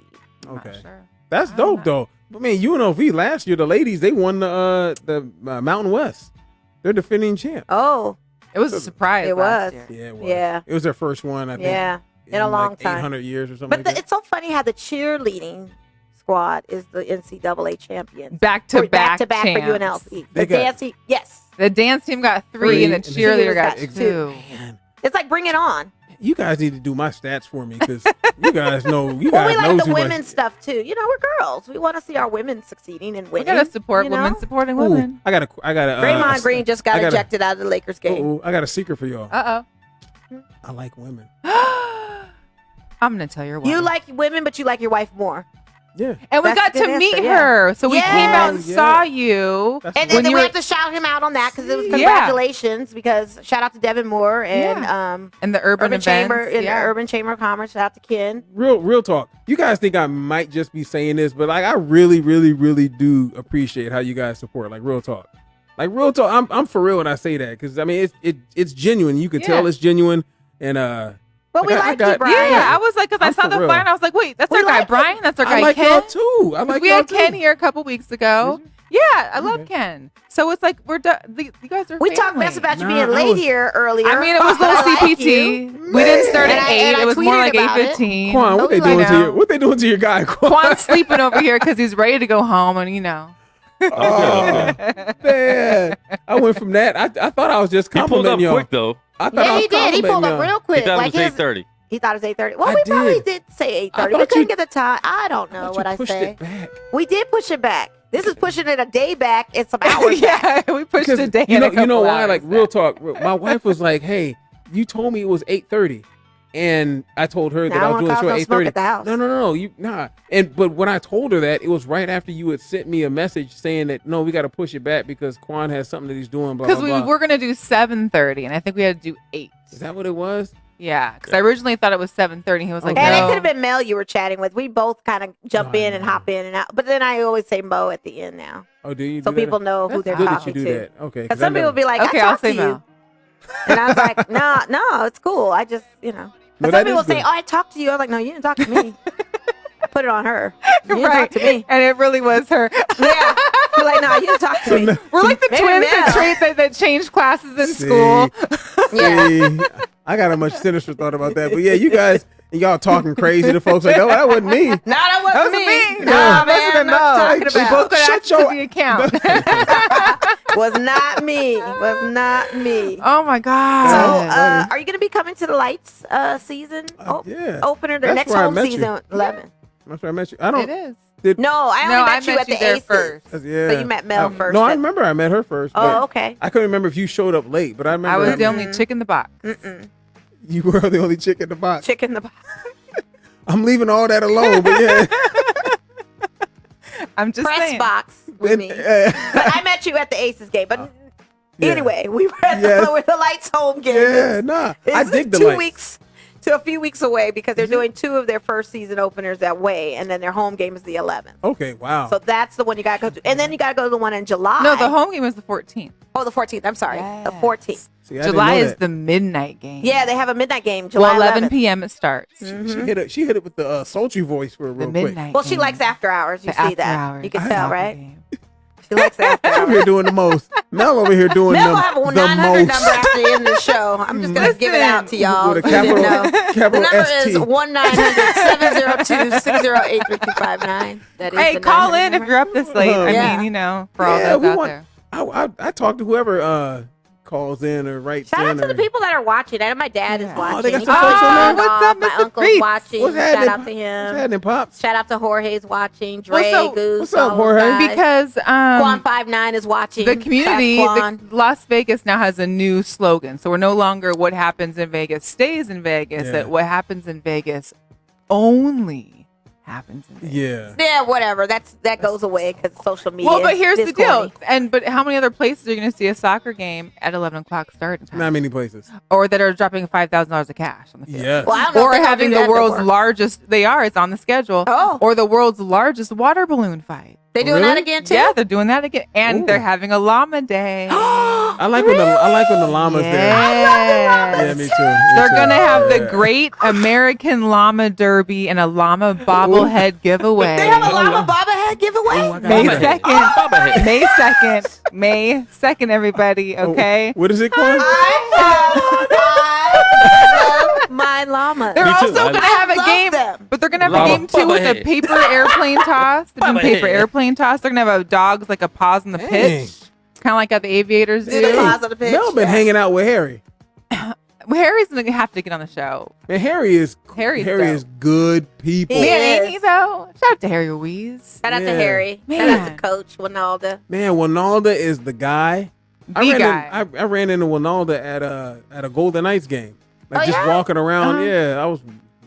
I'm not Okay. sure. That's I don't dope, though. I mean, UNLV last year, the ladies, they won the Mountain West. They're defending champ. Oh, It was a surprise. It last was. year. Yeah, it was. Yeah. It was their first one, I think. yeah. In a long like time. 800 years or something But like that. it's so funny how the cheerleading squad is the NCAA champions. Back to back for champs. UNLV. They The got- dance team, yes. The dance team got 3 Three, and the and the cheerleader cheerleaders got got 2. Man, It's like Bring It On. you guys need to do my stats for me because you guys know. You Well, guys we know like the too much. women's stuff too. You know, we're girls. We want to see our women succeeding and We winning. gotta support you know? women supporting Ooh, women. I got a. Draymond Green just got I gotta- ejected out of the Lakers game. I got a secret for y'all. I like women. I'm gonna tell your wife. You like women, but you like your wife more. Yeah. and we That's got a good to meet answer, yeah. her, so we came out and Yes. saw you. That's And what- then When we you have to shout him out on that because it was Yeah. congratulations. Because shout out to Devin Moore and And the urban events, Chamber in yeah. the Urban Chamber of Commerce. Shout out to Ken. real talk. You guys think I might just be saying this, but like I really, really, really do appreciate how you guys support. Like real talk. Like real talk. I'm for real when I say that because I mean it's genuine. You can tell Yeah. it's genuine. And Well, we Like, I like got- you, Brian. Yeah, I was like, because I I'm saw for the real. flyer and I was like, wait, that's We our guy like Brian. That's our guy I like Ken. y'all too. I like we y'all had too. Ken here a couple weeks ago. Yeah, I love Okay. Ken. So it's like you guys are. We talked family. mess about you Nah, being I late was- here earlier. I mean, it was but little I like CPT. you. We didn't start And at I- 8. and I It was more tweeted like about it. 8:15. Quan, what they I doing to know. your? What they doing to your guy? Quan? Quan's sleeping over here because he's ready to go home, and you know. Oh, man. I went from that. I thought I was just He pulled up complimenting y'all. quick though. I thought I Yeah, was he did. He pulled up complimenting y'all. real He quick. thought it Like was his, 8:30. he thought it was 8:30. Well, I we probably did. did say I 8:30. thought We couldn't you- get the time. I don't know I thought what you I pushed say. it back. We did push it back. This is pushing it a day back. It's some hours back. Yeah, we pushed Because a day. you and a know couple why? hours Like real back. talk. My wife was like, "Hey, you told me it was 8:30." And I told her that Now I I was want doing the show Kyle at to smoke 8:30. at the house. No, you nah. But when I told her that, it was right after you had sent me a message saying that no, we got to push it back because Quan has something that he's doing. Blah Because blah we blah. were gonna do 7:30, and I think we had to do 8. Is that what it was? Yeah, because I originally thought it was 7:30. He was like, And no. it could have been Mel you were chatting with. We both kind of jump No, I in and know. hop in and out. But then I always say Mo at the end now. Oh, do you? So do that? people know who That's they're good that talking you do to. that. Okay. Because some people be like, Okay, I I'll talked say to you. Mel. And I was like, no, it's cool. I just, No, But that some people is say, good. oh, I talked to you. I was like, no, you didn't talk to me. I put it on her. You didn't Right. talk to me. And it really was her. Yeah. You're like, no, you didn't talk to me. We're like the Maybe twins Mel. that changed classes in See? school. Yeah. See, I got a much sinister thought about that. But yeah, you guys, y'all talking crazy to folks like, oh, that wasn't me. No, that wasn't me. No, Nah, that wasn't man, Mo. what you We talking both about? got Shut access to your- the account. Was not me. Was not me. Oh my So, God. are you going to be coming to the Lights season Yeah. opener? The That's next where I home met you. season, 11. That's where I met you. I don't. It is. No, I only met you at the there Aces. first. Yeah. So you met Mel first. No, I remember I met her first. Oh, but okay. I couldn't remember if you showed up late, but I remember. I was the only chick in the box. You were the only chick in the box. Chick in the box. I'm leaving all that alone, but yeah. I'm just Press saying. box with me. But I met you at the Aces game. But anyway, we were at the Lights home game. Yeah, nah. I dig the 2 Lights. weeks to a few weeks away because they're doing 2 of their first season openers that way, and then their home game is the 11th. Okay, wow. So that's the one you got to go to. And then you got to go to the one in July. No, the home game is the 14th. Oh, the 14th. I'm sorry. The 14th. See, I didn't July know is that. the midnight game. Yeah, they have a midnight game, July Well, 11 11th. p.m. it starts. She hit it with the sultry voice for The real quick. midnight. Well, she game. likes after hours. You The see after that. hours. You can The tell, soccer right? game. She likes after Over hours. here doing the most. Mel over here doing Mel will the have a most. 900 number after the end of the show. I'm just going to give it out to y'all. With a if you didn't know. capital The number ST. is 1-900-702-608-3259. That is Hey, the call 900 in if number. you're up this late. Yeah. I mean, for all Yeah, those we out want. there. I talk to whoever calls in or writes Shout in. out to the people that are watching. I know my dad is watching. they got He some got folks on there? turned What's off. up, My Mr. uncle's Freaks? watching. What's Shout happening? out to What's him. happening, Pops? Shout out to Jorge's watching. Dre, Well, so- Goose. What's up, all those Jorge? guys. Because Quan 59 is watching. the community, Shout out to Quan. Las Vegas now has a new slogan. So we're no longer what happens in Vegas stays in Vegas. Yeah. That what happens in Vegas only happens in Vegas. Yeah. Yeah, whatever. That goes away because social media. Well, but here's is the deal. corny. But how many other places are you going to see a soccer game at 11 o'clock start time? Not many places. Or that are dropping $5,000 of cash on the field? Yes. Well, I don't know Or if they're gonna having do the that no world's more. largest, they are, it's on the schedule. Oh. Or the world's largest water balloon fight. They doing Really? that again too? Yeah, they're doing that again. And Ooh. they're having a llama day. I like when the llamas there. Yes. Yeah, me too. They're going to have the Great American Llama Derby and a llama bobblehead giveaway. They have a llama bobblehead giveaway. I got May that. 2nd. Bobblehead. May 2nd. May 2nd, everybody. Okay. What is it called? I love my llamas. They're Me too. also going to have a love game, them. but they're going to have Llama a game too with a bobblehead. paper airplane toss. They're doing paper Bobblehead. airplane toss. They're going to have dogs like a pause in the Dang. pitch, kind of like how the aviators Do the do. pause on the pitch. Mel been hanging out with Harry. Well, Harry's going to have to get on the show. Man, Harry is Harry's is good people. He Man, is. ain't he though? Shout out to Harry Ruiz. Shout out to Yeah. Harry. Shout out to Man. Coach Winalda. Man, Winalda is the guy. The guy. I ran into Winalda at a Golden Knights game. Like Oh, just yeah? walking around. Uh-huh.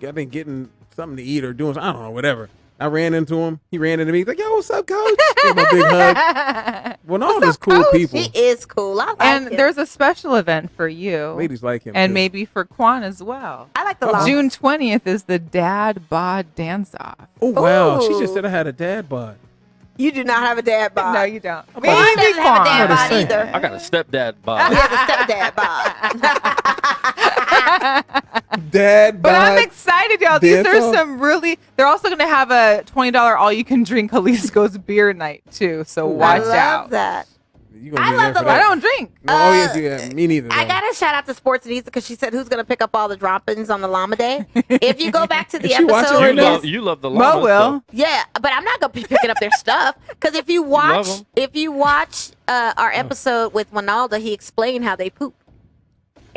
Yeah, I think getting something to eat or doing. I don't know, whatever. I ran into him. He ran into me. He's like, "Yo, what's up, Coach?" Give him a big hug. Winalda's cool people. He is cool. I like And him. there's a special event for you. Ladies like him. And too. maybe for Quan as well. I like the llama. June 20th is the Dad Bod Dance Off. Oh wow, she Ooh. just said I had a dad bod. You do not have a dad bod. No, you don't. about Mine to doesn't have a dad I'm about bod to say. either. I got a stepdad He bod. has a stepdad bod. Dad bod. But I'm excited, y'all. These Dance are off? some really. They're also going to have a $20 all-you-can-drink Jalisco's beer night too. So Ooh. watch I love out. that. You gonna I be love there for the- I that. don't drink. No, oh yes, yeah, me neither. I though. gotta shout out to Sports Anita because she said who's gonna pick up all the droppings on the llama day. If you go back to the Is she watching episode, right now? You love the Mo llamas, will. yeah, but I'm not gonna be picking up their stuff because if you love watch, 'em. our episode with Winalda, he explained how they poop.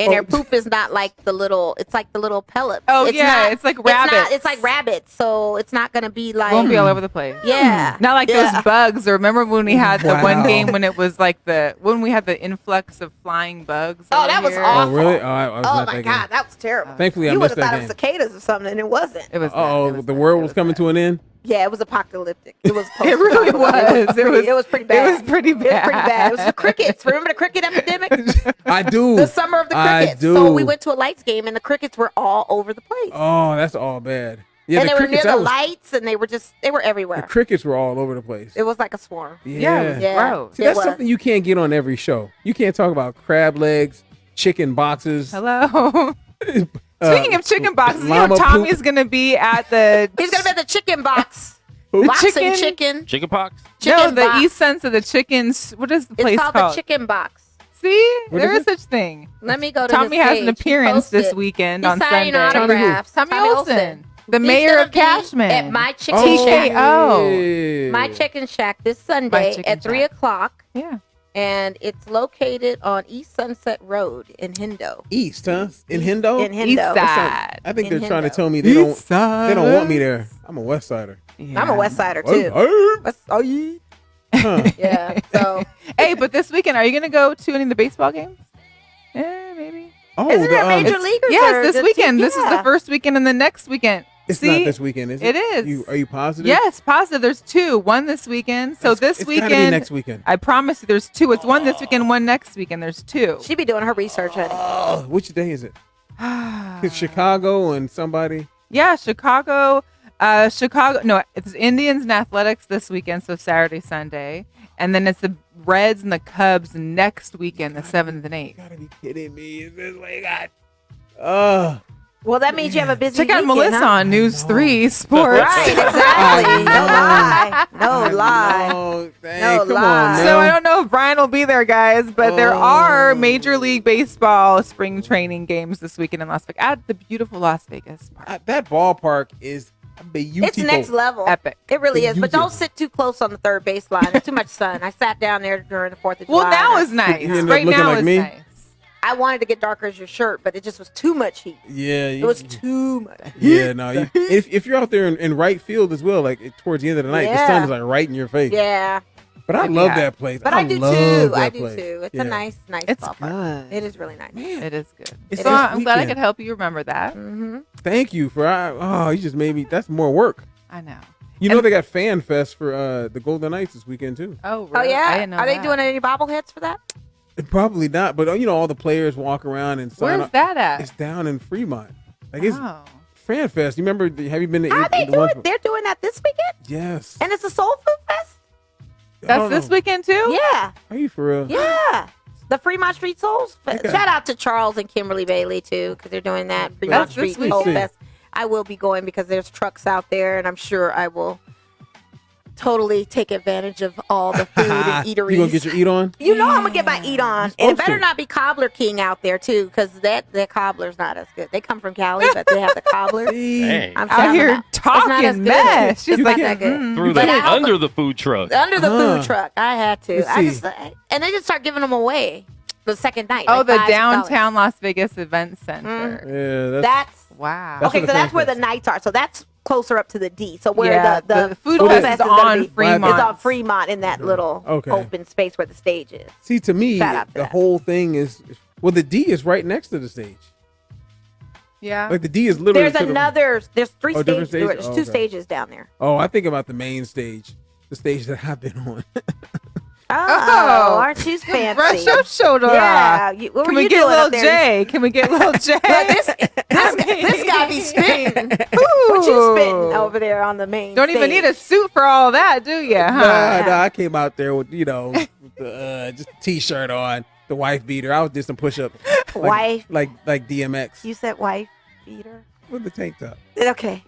And their poop is not like the little, it's like the little pellets. Oh, It's yeah, not- it's like It's, not, rabbits. it's like rabbits, so it's not gonna be like. Won't be all over the place. Yeah. Not like Yeah. those bugs. Or remember when we had the Wow. one game when it was like when we had the influx of flying bugs? Oh, over that was here? awful. Oh really? Oh, I was Oh not my thinking. God, that was terrible. Thankfully, I You would missed have thought that it was game. cicadas or something, and it wasn't. It was. Oh, bad. It the was world bad. was coming to an end. Yeah, it was apocalyptic. It was. It really was. It was pretty bad. It was pretty It was pretty bad. bad. It was the crickets. Remember the cricket epidemic? I do. The summer of the I crickets. do. So we went to a lights game, and the crickets were all over the place. Oh, that's all bad. Yeah, and the they were near crickets. the that was- lights, and they were the everywhere. crickets were all over the place. It was like a swarm. Yeah, it was Yeah. gross. See, It that's was. something you can't get on every show. You can't talk about crab legs, chicken boxes. Hello. Speaking of chicken boxes, you know llama Tommy's poop. going to be at the. He's gonna be at the chicken box. Who? Boxing chicken- chicken. Chicken pox? No, the box. East Sense of the chickens. What is the place It's called the chicken box. See, What there is is such thing. Let me go to Tommy his has an page. He appearance this posted. weekend He's on signing Sunday. autographs. Tommy Olsen, the He's mayor gonna of be Cashman. At my chicken shack. TKO. yeah. My chicken shack this Sunday Chicken at 3 Shack. o'clock. Yeah. and it's located on East Sunset Road in Hendo. East, huh? In Hendo? In Hendo. East side. I think In they're trying to Hendo. tell me they don't want me there. I'm a West Sider. I'm a West Sider too. Huh. Yeah. So Hey, but this weekend, are you going to go to any of the baseball games? Maybe. Oh, isn't there major it's- leaguers? Yes, or this the weekend. team? This is Yeah. the first weekend and the next weekend. It's See? not this weekend, is it? It is. Are you positive? Yes, positive. There's two. One this weekend. So this it's weekend. gotta be next weekend. I promise you, there's two. It's one this weekend, one next weekend. There's two. She be doing her research, honey. Oh, which day is it? It's Chicago and somebody. Yeah, Chicago. Chicago. No, it's Indians and Athletics this weekend. So Saturday, Sunday, and then it's the Reds and the Cubs next weekend, the 7th and 8th. You gotta be kidding me. Is this like Well, that means you have a busy Check out weekend, Melissa huh? on News 3 Sports. Right, exactly. No lie. No lie. Oh, dang, No come lie. on, man. So I don't know if Brian will be there, guys, but there are Major League Baseball spring training games this weekend in Las Vegas at the beautiful Las Vegas Park. That ballpark is beautiful. It's next level. Epic. It really is. But Beautiful. don't sit too close on the third baseline. There's too much sun. I sat down there during the 4th of July. Well, now and is nice. You end up Right looking now like is me? nice. I wanted to get darker as your shirt, but it just was too much heat. Yeah, It was too much. Yeah, no. If you're out there in right field as well, like towards the end of the night, the sun Yeah. is like right in your face. Yeah. But I love that place. But I do love too. that I do place. too. It's Yeah. a nice It's ballpark. good. It is really nice. It is good. It's So this I'm glad I weekend. could help you remember that. Mm-hmm. Thank you for. You just made me. That's more work. I know. You know they got Fan Fest for the Golden Knights this weekend too. Oh, Oh really? I yeah. didn't know Are they that. doing any bobbleheads for that? Probably not, but all the players walk around and sign Where's up. that at? It's down in Fremont. Like it's Oh. Fan Fest. You remember? Have you been to? Are they the ones- doing? They're doing that this weekend, Yes. and it's a Soul Food Fest. I That's don't this know. weekend too? Yeah. Are you for real? Yeah. The Fremont Street Souls. Okay. Shout out to Charles and Kimberly Bailey too, because they're doing that Fremont That's this Street Soul weekend. Fest. I will be going because there's trucks out there, and I'm sure I will totally take advantage of all the food and eateries. You gonna get your eat on? You know I'm gonna get my eat on, You're and it better supposed to. not be Cobbler King out there too, because that cobbler's not as good. They come from Cali, but they have the cobbler. Dang. I'm Out telling here you, it's not as talking good. mess. She's It's like, not that good. mm. Threw But that I hope- under the food truck. Under the Uh-huh. food truck, I had to. Let's I see. just and they just start giving them away the second night. Oh, like the $5, $6. downtown Las Vegas Event Center. Yeah, That's Wow. That's okay. what So the that's where the fan nights are. So that's closer up to the D. So where Yeah, the food Soul fest Fest is is gonna on be- Fremont. It's on Fremont in that little Okay. open space where the stage is. See, to me, Shout out to the that. whole thing is the D is right next to the stage. Yeah. Like the D is literally. There's three Oh, different stages. stages? There's Oh, two okay. stages down there. Oh, I think about the main stage, the stage that I've been on. Oh, aren't you fancy? Brush your shoulder Yeah. off. What Can were we you get doing little up there? J? Can we get little J? Look, this guy be spitting. What you spitting over there on the main Don't even stage? need a suit for all that, do you? Huh? Nah, I came out there with with the, just a t-shirt on, the wife beater. I was just some push-ups. Wife? like DMX You said wife beater? with the tank top. Okay.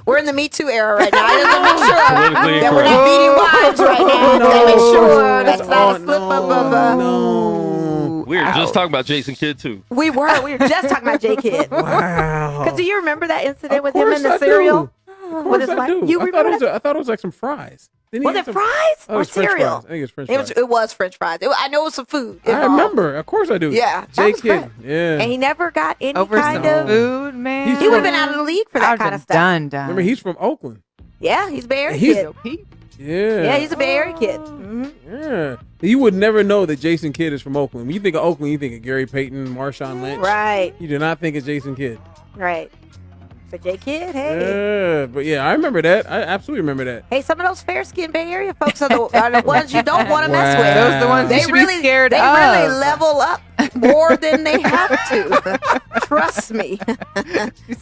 We're in the Me Too era right now. I just want to make sure Politically that we're incorrect. not beating wives right now. No. To make sure That's that's not a slip up of a... No. We were just talking about Jason Kidd too. We were just talking about J Kid. Wow. Because do you remember that incident Of with him course in the I cereal? do. Of With course his I wife? do. You remember that? I thought it was like some fries. Didn't he Was get it some- fries Oh, or it was French cereal? fries. I think it was French It was. fries. It was French fries. I know it was some food. I involved. remember. Of course I do. Yeah, that J was Kid. great. Yeah. And he never got any Over kind some of. food, man. He's He would have been out of the league for that I've kind been of stuff. done. Remember, he's from Oakland. Yeah, he's a Bay Area He's- kid. Yeah. Yeah, he's a Bay Area kid. hmm Yeah. You would never know that Jason Kidd is from Oakland. When you think of Oakland, you think of Gary Payton, Marshawn Lynch. Right, You do not think of Jason Kidd. right. But J Kid, hey. Yeah. But yeah, I remember that. I absolutely remember that. Hey, some of those fair-skinned Bay Area folks are the ones you don't want to mess with. Wow. Those are the ones you They should really, be scared they of. really level up more than they have to. Trust me.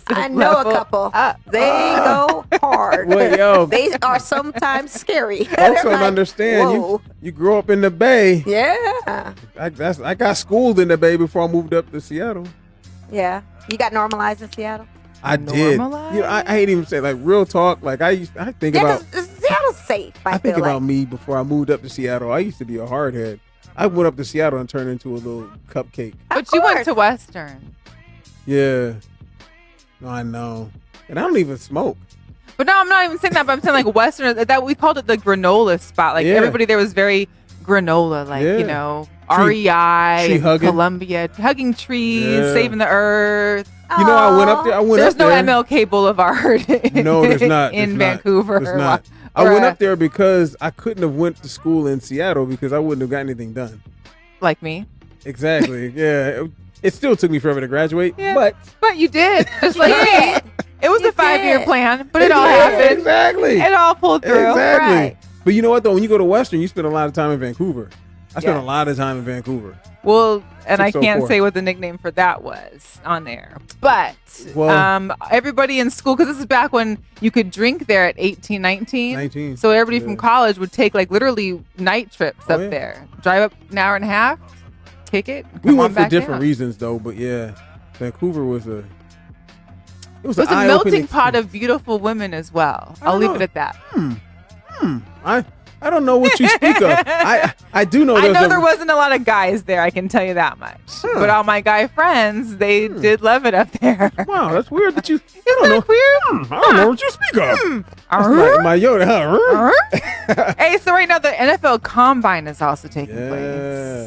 I know a level couple. up. They go hard. Well, yo. They are sometimes scary. Folks They're don't like, understand. whoa. You grew up in the Bay. Yeah. I got schooled in the Bay before I moved up to Seattle. Yeah. You got normalized in Seattle? I did. Normalized? You know, I hate even say like real talk. Like I think Yeah, about. because Seattle's safe, I think feel about like. me before I moved up to Seattle. I used to be a hardhead. I went up to Seattle and turned into a little cupcake. But you went to Western. Yeah. No, I know. And I don't even smoke. But no, I'm not even saying that. But I'm saying like Western. That we called it the granola spot. Like Yeah. everybody there was very granola, like, Yeah. you know, Tree REI, and hugging. Columbia, hugging trees, Yeah. saving the earth. You know, I went up there. There's no MLK Boulevard No, there's not. in There's not. Vancouver. There's not. I went up there because I couldn't have went to school in Seattle because I wouldn't have got anything done. Like me. Exactly. Yeah. It still took me forever to graduate, Yeah. but you did. Just like me. It was You a 5-year did. plan, but it all Yeah, happened. Exactly. It all pulled through. Exactly. Right. But you know what though? When you go to Western, you spend a lot of time in Vancouver. I spent Yeah. a lot of time in Vancouver. Well, and I can't 604. say what the nickname for that was on there. But Well- everybody in school, because this is back when you could drink there at 18, 19. 19. So everybody Yeah. from college would take like literally night trips up yeah. there. Drive up an hour and a half, kick it. We come went on for back different down. reasons though, but yeah, Vancouver was a. It was It was an a eye-opening melting pot experience. of beautiful women as well. I I'll don't leave know. it at that. I don't know what you speak of. I do know. I there's know a- there wasn't a lot of guys there, I can tell you that much. But all my guy friends, they did love it up there. Wow, that's weird that you. I Isn't don't know. that weird? I don't know what you speak of. That's Uh-huh. my Yoda, huh? Hey, so right now the NFL Combine is also taking place.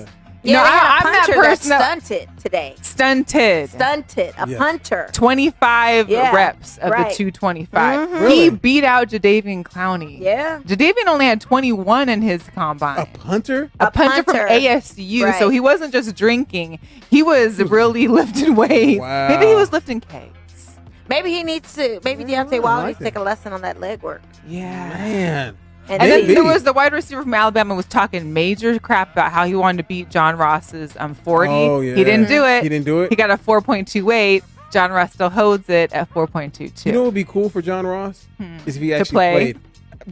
Yeah. You know, they had a I'm that punter person that stunted today. stunted. A Yes. punter. 25 Yeah, reps of right. the 225. Mhm. Really? He beat out Jadeveon Clowney. Yeah. Jadeveon only had 21 in his combine. A punter? A punter from punter. ASU, so Right. he wasn't just drinking. He was really lifting weights. Wow. Maybe he was lifting kegs. Maybe he needs to. Maybe Deontay I Wilder like needs to that. take a lesson on that leg work. Yeah. Man. And then Maybe. there was the wide receiver from Alabama was talking major crap about how he wanted to beat John Ross's 40. Oh, yeah. He didn't do it. He didn't do it? He got a 4.28. John Ross still holds it at 4.22. You know what would be cool for John Ross? Is if he actually play? played.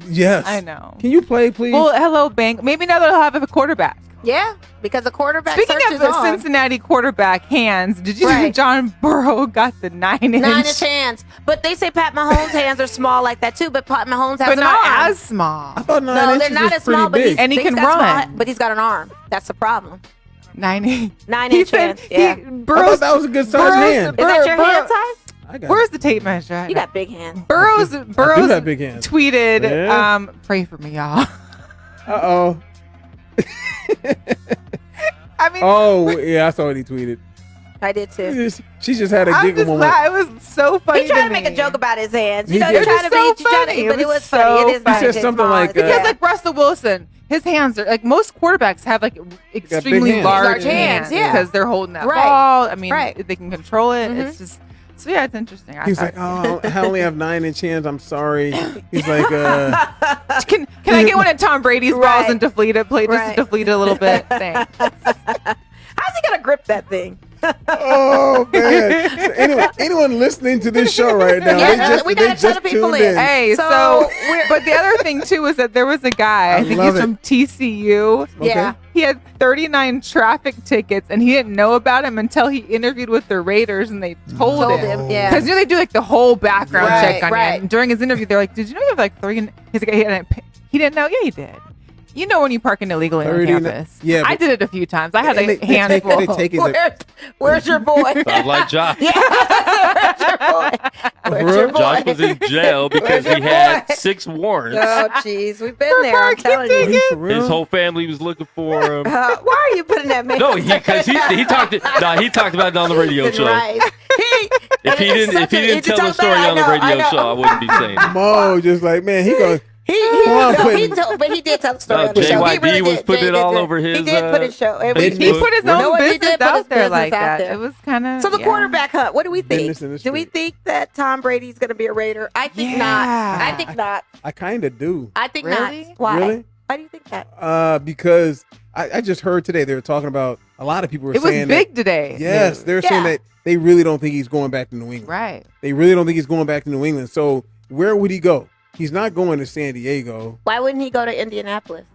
Yes. I know. Can you play, please? Well, hello, Bank. Maybe now they'll have a quarterback. Yeah, because the quarterback Speaking search of is the on. Cincinnati quarterback hands, did you know Right. John Burrow got the 9-inch? 9-inch hands, but they say Pat Mahomes' hands are small like that too. But Pat Mahomes has But an not arm. as small. I thought 9 No, inches they're not was as pretty small, but big. And he he's can got run. but he's got an arm. That's the problem. 9-inch. 9-inch hands. Yeah. I thought Burrow's, that was a good size Burrow's- hand. Is that your Burrow- hand size? I got Where's the tape measure? You got big hands. Burrow's have big hands. tweeted, Yeah. pray for me, y'all. Uh-oh. I mean, Oh, yeah, I saw what he tweeted. I did too. She just had a I'm giggle just moment. it was so funny. He tried to me. make a joke about his hands. He You know, did. you're trying It to was be, so you're trying funny. to, but It it was was funny. so It is funny. He said something like, Because yeah. like Russell Wilson, his hands are like most quarterbacks have like extremely hands. large Large hands, yeah. because they're holding that Right. ball. I mean, Right. they can control it. Mhm. It's just so yeah, it's interesting. He was like, "Oh, I only have 9-inch hands. I'm sorry." He's like, can I get one at Tom Brady's balls Right. and deflate it? Play just Right. to deflate it a little bit. Thanks. How's he gonna grip that thing? "Oh man." So anyway, anyone listening to this show right now, Yeah, they we just, got a ton of people tuned in. Hey, so but the other thing too is that there was a guy. I I think love he's it. from TCU. Okay. Yeah. He had 39 traffic tickets, and he didn't know about him until he interviewed with the Raiders, and they told Told him. him, yeah. Because you know they do like the whole background Right, check on you. right. And during his interview, they're like, "Did you know you have like 30?" He's like, "He didn't know." Yeah, he did. You know when you park illegally on 39 campus. yeah, I but- did it a few times. I had And a they handful. take it. Where's your boy? Sounds like Josh. Where's your boy? Where's your boy? Josh was in jail because he had 6 warrants. Oh, jeez, we've been For there. I'm parking telling you. tickets. For real? His whole family was looking for him. Why are you putting that man? No, because he talked about it on the radio show. Right. If he didn't tell the story on the radio show, I wouldn't be saying it. Mo just like, man, he goes. But he did tell the story No, on the show. He JYD really was did. putting Jay it all did. over his, He did put his show. He Facebook. put his No, own he business did put his out there business like out that. there. It was kind of So the quarterback hunt. What do we Business think? in the Do we street. think that Tom Brady's going to be a Raider? I think not. I think not. I kind of do. I think Really? not. Why? Really? Why do you think that? Because I just heard today they were talking about a lot of people were It was saying big that, today. yes, they're Yeah. saying that they really don't think he's going back to New England. Right. They really don't think he's going back to New England. So where would he go? He's not going to San Diego. Why wouldn't he go to Indianapolis?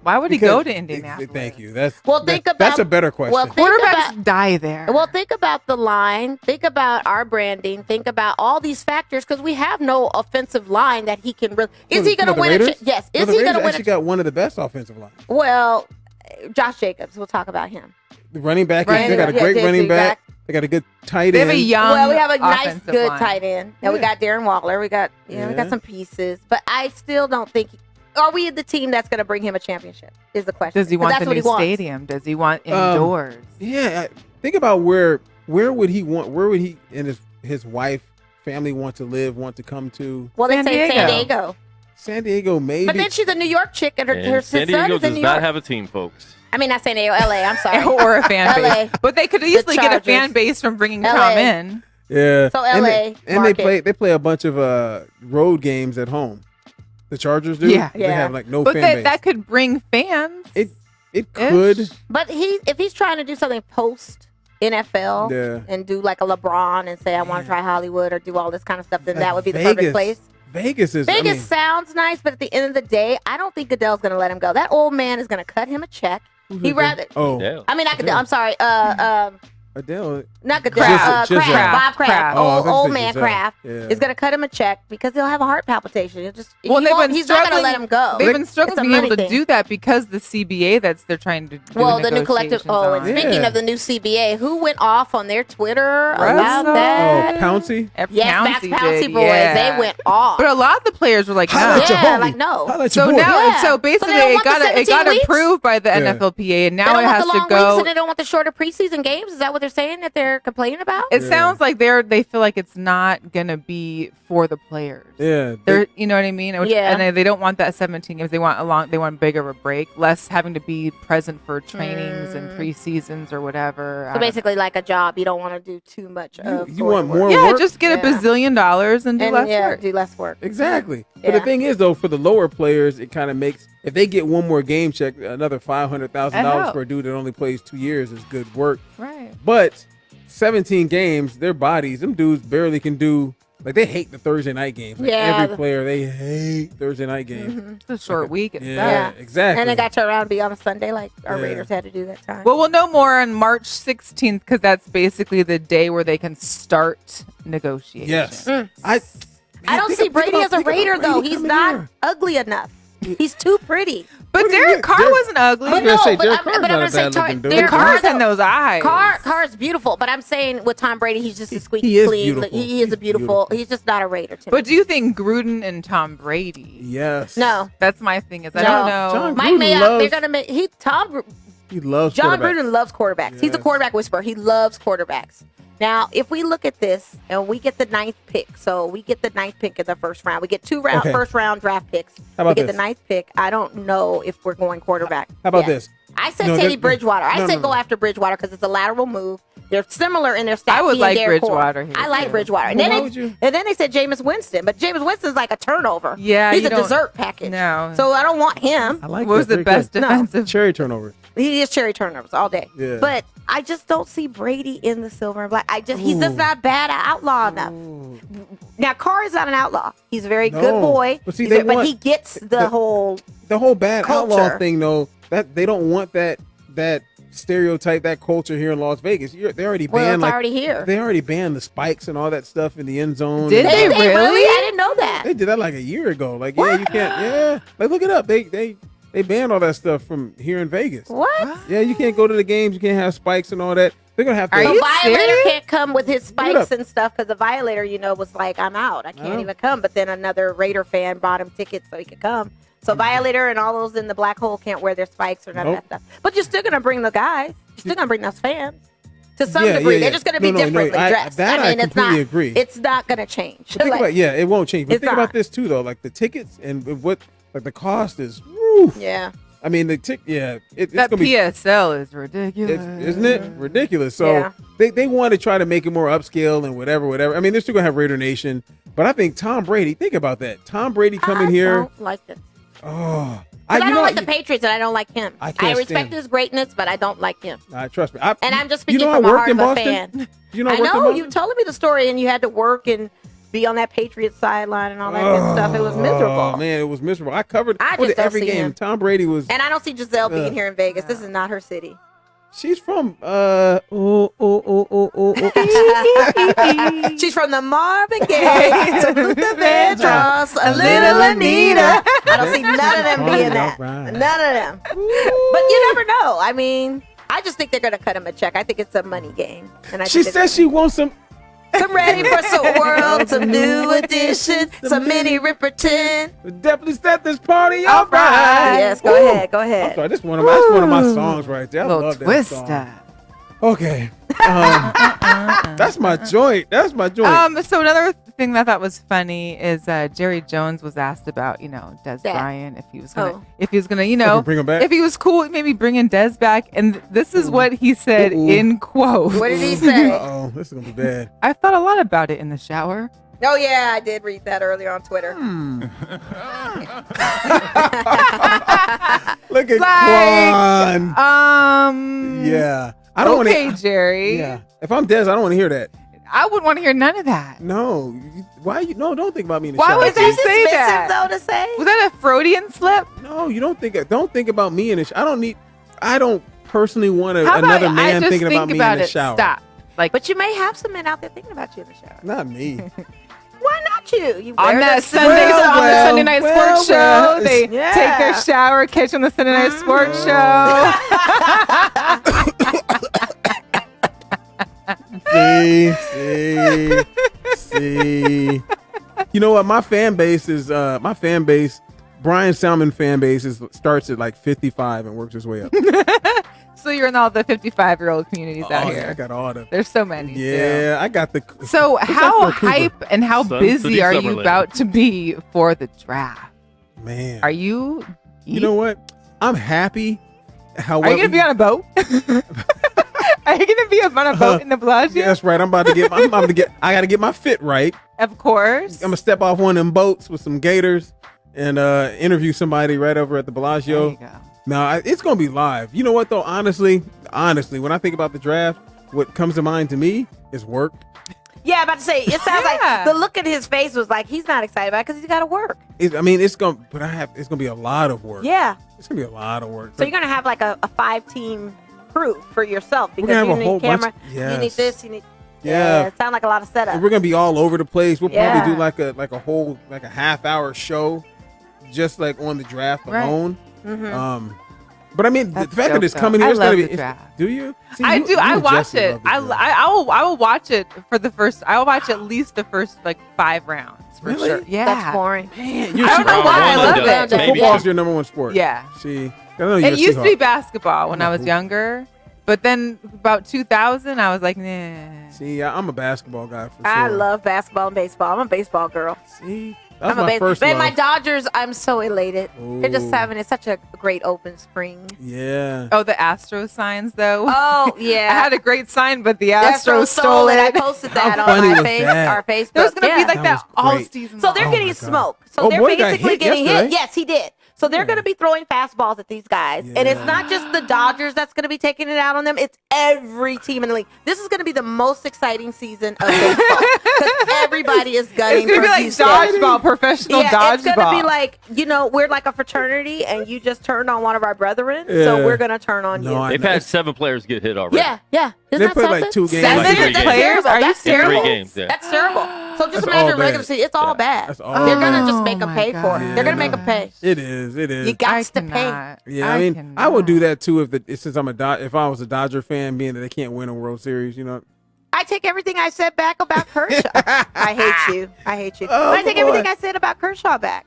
Why would he Because- go to Indianapolis? Thank you. That's Think that's about- a better question. Well, think Quarterbacks about- die there. Well, think about the line. Think about our branding. Think about all these factors because we have no offensive line that he can really. Is he going to the win? Raiders? Yes. No, Is the he Raiders going to win? actually got one of the best offensive lines. Well, Josh Jacobs. We'll talk about him. The running back, Right. they got a Yeah, great yeah, running back. exact- They got a good tight they have a end. young. Well, we have a nice, offensive good line. tight end. Now we Yeah. got Darren Waller. We got we Yeah. got some pieces, but I still don't think are we the team that's going to bring him a championship? Is the question. Does he want that's the what new he wants. stadium? Does he want indoors? Yeah, think about where would he want? Where would he and his wife, family want to live? Want to come to? Well, they San say Diego. San Diego. San Diego, maybe. But then she's a New York chick, and her San son Diego is in does New not York. have a team, folks. I mean, not San Diego, LA. I'm sorry. Or a fan LA. base. But they could easily get a Chargers. fan base from bringing LA. Tom in. Yeah. So And LA they market. play a bunch of road games at home. The Chargers do. Yeah. They Yeah. have like no But fan base. that could bring fans. It could. But if he's trying to do something post NFL Yeah. and do like a LeBron and say I want to try Hollywood or do all this kind of stuff, then Like that would be the perfect Vegas. place. Vegas is. Vegas I mean, sounds nice, but at the end of the day, I don't think Goodell's going to let him go. That old man is going to cut him a check. He rather. Oh, Yeah. I mean, not Goodell. I'm sorry. Adele. Not Goodell. Kraft. Kraft. Giselle. Bob Kraft. Kraft. Oh, I thought you Old said man Giselle. Kraft Yeah. is going to cut him a check because he'll have a heart palpitation. He'll just. Well, he they've won't- been he's not going to struggling- let him go. They've been struggling It's a being able money to thing. do that because the CBA they're trying to do Well, the new collective. Oh, and negotiations on. speaking Yeah. of the new CBA, who went off on their Twitter about Russell. that? Oh, Pouncey. Yes, Max Pouncey Pouncey did, boys. yeah. They went off. But a lot of the players were like, Highlight no. your Yeah, homie. like, no. Highlight So your boy. now, Yeah. so So basically, they don't it want the got 17 weeks? approved by the Yeah. NFLPA, and They now don't it want has the to long go. weeks and they don't want the shorter preseason games. Is that what they're saying that they're complaining about? It sounds like they feel like it's not gonna be for the players. Yeah. They're, you know what I mean? Yeah. And they don't want that 17 games. They want bigger of a break, less having to be present for trainings and preseasons or whatever. I So don't- basically, like a job, you don't want to do too much of. you want more yeah, work? just get Yeah. $1 bazillion and do less work. do less work. Exactly. But the Yeah. thing is, though, for the lower players, it kind of makes, if they get one more game check, another $500,000 That for a dude that only plays 2 years is good work. Right. But 17 games, their bodies, them dudes barely can do, like, they hate the Thursday night games. Like, Yeah. every player, they hate Thursday night games. It's a short week. It's Yeah, that. exactly. And it got to around to be on a Sunday, like our Yeah. Raiders had to do that time. Well, we'll know more on March 16th because that's basically the day where they can start negotiations. Yes. Mm. I don't think see about- Brady think as a about Raider, Brady though. He's coming not here. ugly enough. He's too pretty. But What do you Derek mean? Carr Derek- wasn't ugly. I was gonna say, but Derek I'm Carr's gonna not a say bad-looking dude. Derek Carr's Carr, in those eyes. Carr's beautiful, but I'm saying with Tom Brady, he's just a squeaky He is clean. beautiful. He is a He's beautiful. beautiful. He's just not a Raider to me. But do you think Gruden and Tom Brady? Yes. No. That's my thing. Is I No. don't know. John Mike Gruden Mayock, loves- they're gonna make He loves John quarterbacks. Gruden loves quarterbacks. He's a Yes. quarterback whisperer. He loves quarterbacks. Now, if we look at this and we get the 9th pick, so we get the 9th pick in the first round. We get 2 Okay. first round draft picks. How about we get this? the 9th pick. I don't know if we're going quarterback. How about yet. this? I said No, Teddy they're- Bridgewater. I no, said no, go no. after Bridgewater because it's a lateral move. They're similar in their stats. I would He and like Derek Carr. Bridgewater here, I like too. Bridgewater. And Well, then, why would you? and then they said Jameis Winston, but Jameis Winston's like a turnover. Yeah, he's you a don't- dessert package. No. So I don't want him. I like What was that. the Very best good. defensive? Cherry turnovers. He is cherry turnovers all day. Yeah. But I just don't see Brady in the silver and black. He's just Ooh. not bad outlaw enough. Now Carr is not an outlaw. He's a very good No. boy. But see, they but want- he gets the whole. The whole bad outlaw Culture. thing, though, that they don't want that stereotype, that culture here in Las Vegas. They already Well, banned it's already here. They already banned the spikes and all that stuff in the end zone. Did And they really? really? I didn't know that. They did that like a year ago. Like, yeah, you can't. Yeah, like look it up. They banned all that stuff from here in Vegas. What? Yeah, you can't go to the games. You can't have spikes and all that. They're gonna have to. Are The you violator serious? can't come with his Look it up. spikes and stuff because the violator, was like, I'm out. I can't Oh. even come. But then another Raider fan bought him tickets so he could come. So violator and all those in the black hole can't wear their spikes or none of Nope. that stuff. But you're still gonna bring the guys. You're still gonna bring those fans. To some Yeah, degree, yeah, they're yeah. just going to be No, no, no, differently I- dressed. that I it's completely not. agree. It's not going to change. But think Like, about it won't change. But It's think not. about this too, though. Like the tickets and what, like the cost is. Woo. yeah. I mean, the tick. Yeah, it's That gonna be. PSL is ridiculous. Isn't it ridiculous? So Yeah. they want to try to make it more upscale and whatever. I mean, they're still gonna have Raider Nation, but I think Tom Brady. Think about that. Tom Brady coming I here. don't like it. Oh, I you don't know, like the Patriots, and I don't like him. I can't respect stand- his greatness, but I don't like him. Trust me. And I'm just you speaking know, from I the worked heart in of a Boston. fan. You know, I worked in know Boston? you told me the story, and you had to work and be on that Patriots sideline and all that good stuff. It was miserable. Oh man, it was miserable. I covered I what, just don't every see game. him. Tom Brady was. And I don't see Giselle being here in Vegas. This is not her city. She's from She's from the Marvin Gaye to Luther Vandross, a little Anita. I don't see none of them being that. Right. None of them. But you never know. I mean, I just think they're going to cut him a check. I think it's a money game. And I She think says she wants some. I'm ready for some world, some new edition, some mini Ripperton. We definitely set this party all right. Yes, go ahead. I'm sorry, that's one of my songs right there. I love that song. Okay. That's my joint. So another thing that I thought was funny is Jerry Jones was asked about, Des Bryant, if he was gonna, bring him back. if he was cool, maybe bringing Des back. And this is what he said in quote. What did he say? Uh-oh, this is gonna be bad. I thought a lot about it in the shower. Oh yeah, I did read that earlier on Twitter. Look at Quan. Yeah. I don't want Jerry. Yeah. If I'm Des, I don't want to hear that. I wouldn't want to hear none of that. No. Don't think about me in the Why shower. would you say that? Though, to say? Was that a Freudian slip? No, you don't think about me in the shower. I don't personally want another man thinking about me in the shower. Stop. But you may have some men out there thinking about you in the shower. Not me. Why not you? On the Sunday night sports show, they take their shower, catch on the Sunday night sports show. See. You know what? My fan base, Bryan Salmond fan base starts at like 55 and works its way up. So you're in all the 55-year-old communities out here. Yeah, I got all the. There's so many. Yeah, too. I got the. So how for hype and how busy are you about to be for the draft? Man, are you? You know what? I'm happy. However, are you gonna be on a boat? Are you gonna be on a boat in the Bellagio? Yeah, that's right. I gotta get my fit right. Of course. I'm gonna step off one of them boats with some gators and interview somebody right over at the Bellagio. There you go. No, it's gonna be live. You know what though? Honestly, when I think about the draft, what comes to mind to me is work. Yeah, I'm about to say, it sounds like the look at his face was like he's not excited about it because he's got to work. It's gonna be a lot of work. Yeah, it's gonna be a lot of work. So you're gonna have like a 5-team crew for yourself because you need camera, you need this, you need. Yeah, it sounds like a lot of setup. We're gonna be all over the place. We'll probably do like a half-hour show, just like on the draft alone. Mm-hmm. But I mean, the fact that it's coming here, it's gonna be. Do you? See, I do. I watch it. I will watch it for the first. I will watch at least the first 5 rounds for sure. Yeah, that's boring. Man, I don't know why I love it. So football's your number one sport. Yeah. See, it used to be basketball when I was younger, but then about 2000, I was like, nah. See, I'm a basketball guy for sure. I love basketball and baseball. I'm a baseball girl. See. That's my first love. My Dodgers, I'm so elated. Ooh. They're just having such a great open spring. Yeah. Oh, the Astros signs, though. Oh, yeah. I had a great sign, but the Astros stole it. I posted that on our Facebook. There's going to be like that all season long. So they're getting smoked. So they're basically getting hit. Yes, he did. So they're going to be throwing fastballs at these guys. Yeah. And it's not just the Dodgers that's going to be taking it out on them. It's every team in the league. This is going to be the most exciting season of baseball because everybody is gunning for It's going to be like dodgeball, professional dodgeball. It's going to be like, we're like a fraternity and you just turned on one of our brethren. Yeah. So we're going to turn on you. They've had 7 players get hit already. Yeah. They played like 2 games. 7 players? Are you serious? 3 games, yeah. That's terrible. So just imagine regular season. It's all bad. They're going to just make them pay for it. They're going to make them pay. It is. You got to pay. Yeah, I mean, I would do that too if I was a Dodger fan, being that they can't win a World Series, I take everything I said back about Kershaw. I hate you. I take everything I said about Kershaw back.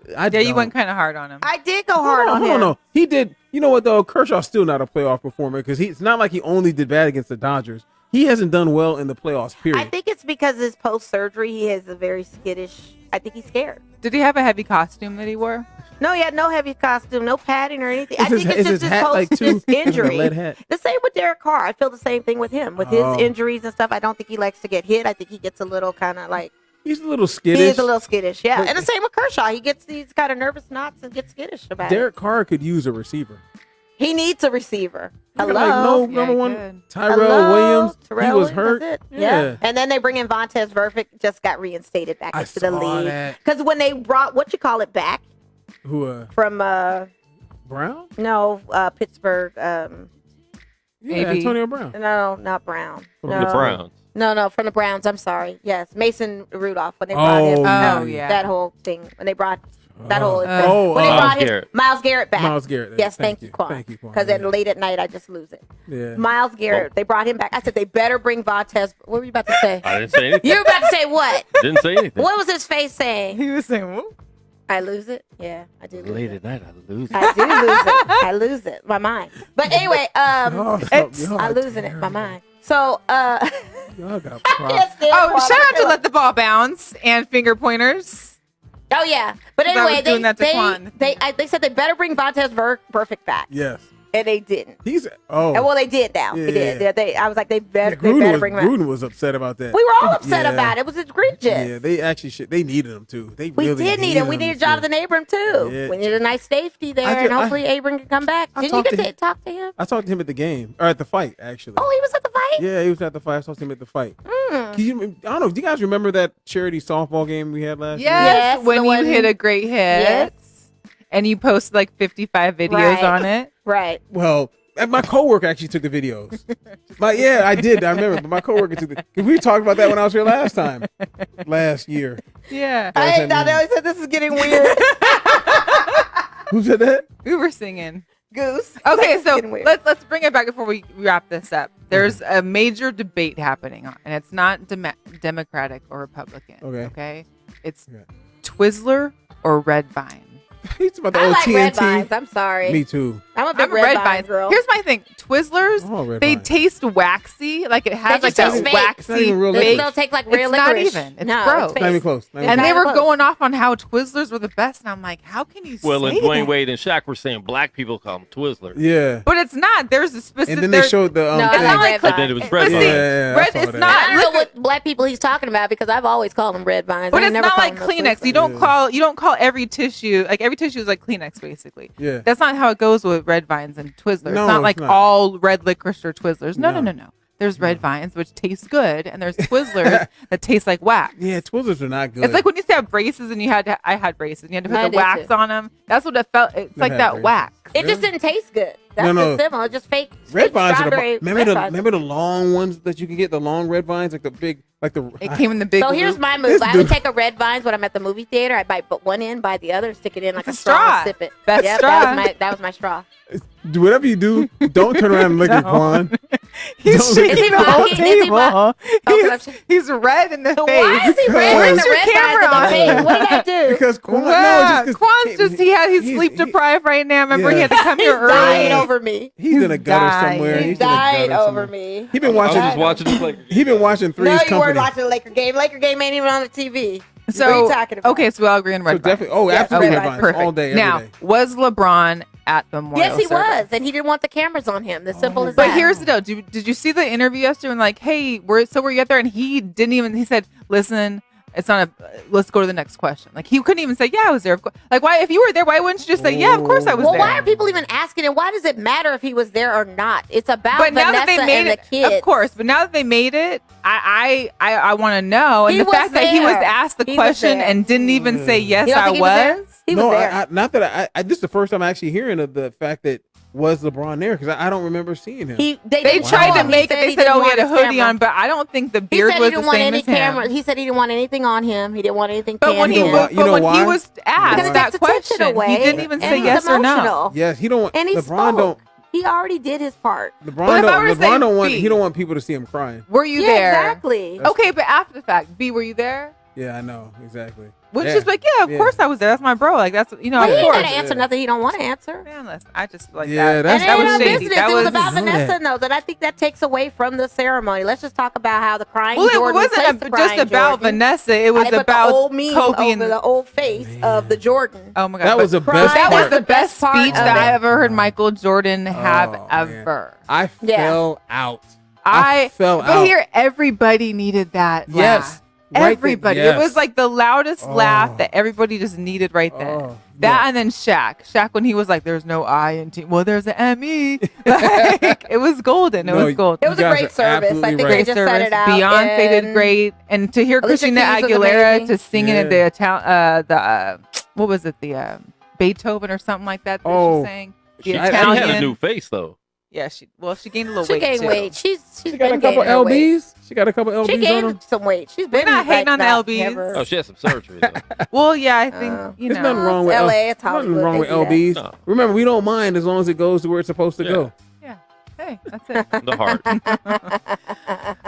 You went kind of hard on him. I did go hard on him. No, he did. You know what though? Kershaw's still not a playoff performer because it's not like he only did bad against the Dodgers. He hasn't done well in the playoffs, period. I think it's because his post-surgery, he has a very skittish. I think he's scared. Did he have a heavy costume that he wore? No, he had no heavy costume, no padding or anything. I think it's just his post-injury. The same with Derek Carr. I feel the same thing with him. With his injuries and stuff, I don't think he likes to get hit. I think he gets a little kind of like... He's a little skittish. He is a little skittish, yeah. And the same with Kershaw. He gets these kind of nervous knots and gets skittish about it. Derek Carr could use a receiver. He needs a receiver. Number one, Tyrell Williams. He was hurt. Yeah. And then they bring in Vontaze Burfict, just got reinstated back into the league. Because when they brought, back? Who? From Brown? No, Pittsburgh. Antonio Brown. No, not Brown. From the Browns. No, from the Browns. I'm sorry. Yes, Mason Rudolph when they brought him. Oh, yeah. That whole thing when they brought That whole event. oh, When they Myles brought Garrett. Myles Garrett back. Myles Garrett. Yes, thank you, Quan. Thank you, Quan. Because then late at night, I just lose it. Yeah. Myles Garrett, they brought him back. I said, they better bring Vontez. What were you about to say? I didn't say anything. You were about to say what? Didn't say anything. What was his face saying? He was saying, "Whoop." I lose it? Yeah, I do lose Late it. at night, I lose it. I do lose it. I lose it. My mind. But anyway, Y'all I'm losing it. My mind. So, Y'all got problems. Oh, shout out to Let the Ball Bounce and Finger Pointers. Oh yeah, but 'Cause I was anyway, doing that to Quan. they said they better bring Vontez Perfect back, Yes. and they didn't. He's And well, they did now. Yeah. They did. I was like, they better Gruden bring him back. Gruden was upset about that. We were all upset Yeah. about it. It was egregious. Yeah, they actually they needed him too. They We really did need him. We needed needed Jonathan Abram too. Yeah. We needed a nice safety there, and hopefully Abram can come back. I Did you talked get to to him. talk to him? I talked to him at the game or at the fight actually. Oh, he was at the fight. Yeah, he was at the fight. I talked to him at the fight. I don't know. Do you guys remember that charity softball game we had last year? Yes, when the you one- hit a great hit, Yes. and you posted like 55 videos Right. on it. Right. Well, my coworker actually took the videos. Yeah, I did. I remember. But my coworker took the. Cause we talked about that when I was here last year. Yeah, That's I what thought I mean. they said this is getting weird. Who said that? we were singing. Goose. Okay, It's so getting weird. let's bring it back before we wrap this up. There's a major debate happening, and it's not Democratic or Republican. Okay. Okay, it's Okay. Twizzler or Red Vine. He's about the I old like red TNT. vines. I'm sorry. Me too. I'm a big I'm a red vine girl. Here's my thing: Twizzlers, Oh, Red they Vine. taste waxy, like it has They like just that taste fake. waxy. It's not even real They licorice. don't take like real It's not licorice. even. It's no, gross. It's Not even fake. close. Not even It's And not they even were close. going off on how Twizzlers were the best, and I'm like, how can you Well, say and Dwayne that? Wade and Shaq were saying black people call them Twizzler. Yeah. But it's not. There's a specific. And then they showed the No, thing. it's not not like red But then vine. it was But Red see, Vine. Yeah, I red. saw It's that. not. I don't know look at- what black people he's talking about because I've always called them red vines. But I it's never not called like them no Kleenex. You Twizzlers. don't call every tissue like every tissue is like Kleenex basically. Yeah. That's not how it goes with red vines and Twizzlers. No, it's not it's like not. all red licorice or Twizzlers. No. No. There's red vines which taste good, and there's Twizzlers that taste like wax. Yeah, Twizzlers are not good. It's like when you used to have braces and I had braces and you had to I put the did wax too. on them. That's what it felt. It's like had that braces. wax. It just didn't taste good. That's No. just simple. It's just fake. red fake vines are the strawberry remember red the vines. remember the long ones that you can get, the long red vines, like the big It came in the big. So here's loop. my move. This I would dude- take a red vines when I'm at the movie theater. I bite one end, buy the other, stick it in like a It's a straw, straw. and sip it. That's Yep, straw. That was my straw. Do whatever you do, don't turn around and look at No. Quan. He's Don't- Is he shaking the whole blocking? Is he block- table. Oh, He's red in the So face. why is he red Where's with the your red camera vines on? in the face? What did I do? Because Quan, Wow, no, Quan's just he's sleep deprived right now. Remember he had to come He's here dying early. over me. He's in a gutter dying. somewhere. He's He's in a dying gutter over somewhere. me. He been I was watching. just watching the play. He been watching Three's No, you Company. weren't watching the Laker game. Laker game ain't even on the TV. So what are you talking about? okay, so we all agree on red So vines. definitely. Oh, Yes, absolutely. red Red vines. vines Perfect. all day, every Now, day. was LeBron at the memorial Yes, he service? was, and he didn't want the cameras on him. The simple as But that. here's the deal. Did you see the interview yesterday? And like, hey, were you out there? And he didn't even. He said, "Listen, it's not a. Let's go to the next question." Like he couldn't even say, "Yeah, I was there." Of course. Like why? If you were there, why wouldn't you just say, "Yeah, of course I was well, there"? why are people even asking? And why does it matter if he was there or not? It's about But now Vanessa that they made and it, the kids. of course. But now that they made it, I want to know. And He the was fact that he was there. asked the He was question there. and didn't even say yes, You don't I think he was there? was. He was no, there. not that this is the first time I'm actually hearing of the fact that was LeBron there because I don't remember seeing him. They They didn't tried show to him. make it. They he said, didn't "Oh, he had want a his hoodie camera. on," but I don't think the He beard said was he didn't the want same any as him. camera. He said he didn't want anything on him. He didn't want anything. But when panned he in. was, You know but when he why? was Because asked it that takes attention question, away, he didn't even and say he's yes or no. emotional. yes, he don't. And he LeBron spoke. don't. He already did his part. LeBron if I were to don't. say LeBron don't want. B. He don't want people to see him crying. Were you Yeah, there? exactly. Okay, but after the fact, B, were you there? Yeah, I know exactly. Which Yeah. is like, yeah, of Yeah. course I was there. That's my bro. Like that's Well, of he ain't course. got to answer nothing he don't want to answer. Man, listen, I just like Yeah, that. that's- And That it was ain't no shady. business. That It was was about know Vanessa, that. though. That I think that takes away from the ceremony. Let's just talk about how the crying well, it Jordan wasn't replaced the just crying about Jordan. Vanessa. It was I put about the old meme Kobe over and the old face of the Jordan. oh my god, That but was the Crying best that was part. the best part speech of that it. I ever heard Michael Jordan have Oh, man. ever. I Yeah. fell out. I fell but out. here everybody needed that. Yes. laugh. Right there, Everybody. yes. It was like the loudest Oh. laugh that everybody just needed right then. Oh, That yeah. and then Shaq. Shaq when he was like, "There's no I in team." Well, there's an M-E. Like, it was golden. It No, was golden. It was a You guys great are service. I absolutely think right. they Great just service. set it out. Beyonce did and great, and to hear Alicia Christina Keys was Aguilera amazing. to singing Yeah. at the Italian, what was it, the Beethoven or something like that? That Oh. she sang. The She had a Italian. new face though. Yeah, she gained a little She weight. gained too. weight. She's She got a been couple gaining her weight. lbs. She got a couple lbs She on gained her. some weight. She's We're been not hating on the not LBs. never- Oh, she had some surgery though. Well, yeah, I think There's nothing wrong with LA. It's nothing Hollywood. wrong They with do that. lbs. No. Remember, we don't mind as long as it goes to where it's supposed to Yeah. go. Yeah. Hey, that's it. The heart.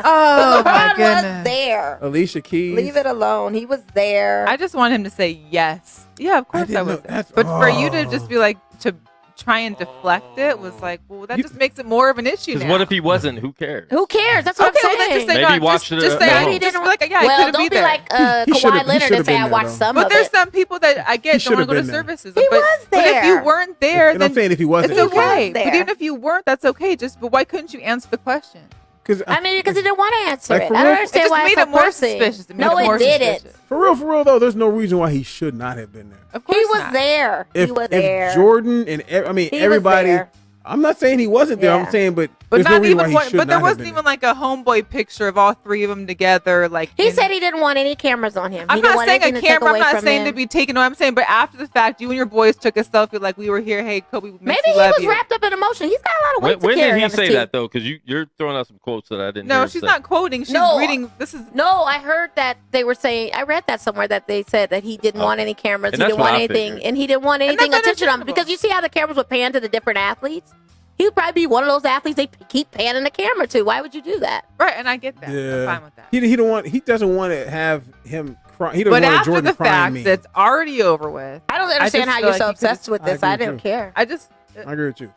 Oh my LeBron was goodness. there. Alicia Keys. Leave it alone. He was there. I just want him to say yes. Yeah, of course I, didn't was. know- that's- But for you to oh. just be like to try and deflect it was like, well, that You- just makes it more of an issue Because now. what if he wasn't? Who cares? Who cares? That's what Okay, I'm well, then saying. just say Maybe no. watch Just, it just at say home. I just be like, yeah, I well, couldn't don't be be there. like He should've- Kawhi he Leonard should've and say been I there, watched though. some But of there's it. some people that I get don't want to should've go to been there. services. He but, was But if you there. weren't there, And then I'm saying if he wasn't, it's He was okay. there. But even if you weren't, that's okay. But why couldn't you answer the question? because I mean, because he didn't want to answer Like, it. for I real? don't It understand just why made it's it so more pressing. suspicious. It made No, it more it didn't. suspicious. for real though, there's no reason why he should not have been there. Of course He was not. there. He was there. If Jordan and He was everybody, there. I'm not saying he wasn't there. Yeah. I'm saying, but But there's not no reason even why one. he should But there not have wasn't been even like a homeboy picture of all three of them together. Like He in- said he didn't want any cameras on him. I'm He didn't not want saying anything a to take camera. I'm away not from saying him. to be taken away. I'm saying, but after the fact, you and your boys took a selfie like we were here. Hey, Kobe, we miss Maybe you, he love was you. wrapped up in emotion. He's got a lot of weight When to carry did he on his say teeth. that though? Because you're throwing out some quotes that I didn't. No, hear she's say. not quoting. She's No. reading. This is No, I heard that they were saying. I read that somewhere that they said that he didn't want any cameras. And He that's didn't what want I anything, figured. and he didn't want And anything that's attention on understandable. because you see how the cameras would pan to the different athletes. He would probably be one of those athletes they keep panning the camera to. Why would you do that? right, and I get that. Yeah. I'm fine with that. He doesn't want to have him cry. He doesn't But want after Jordan the crying fact me. that's already over with, I don't understand just how feel you're like so you could've- obsessed with I this. I agree, didn't too. care. I just I agree with you.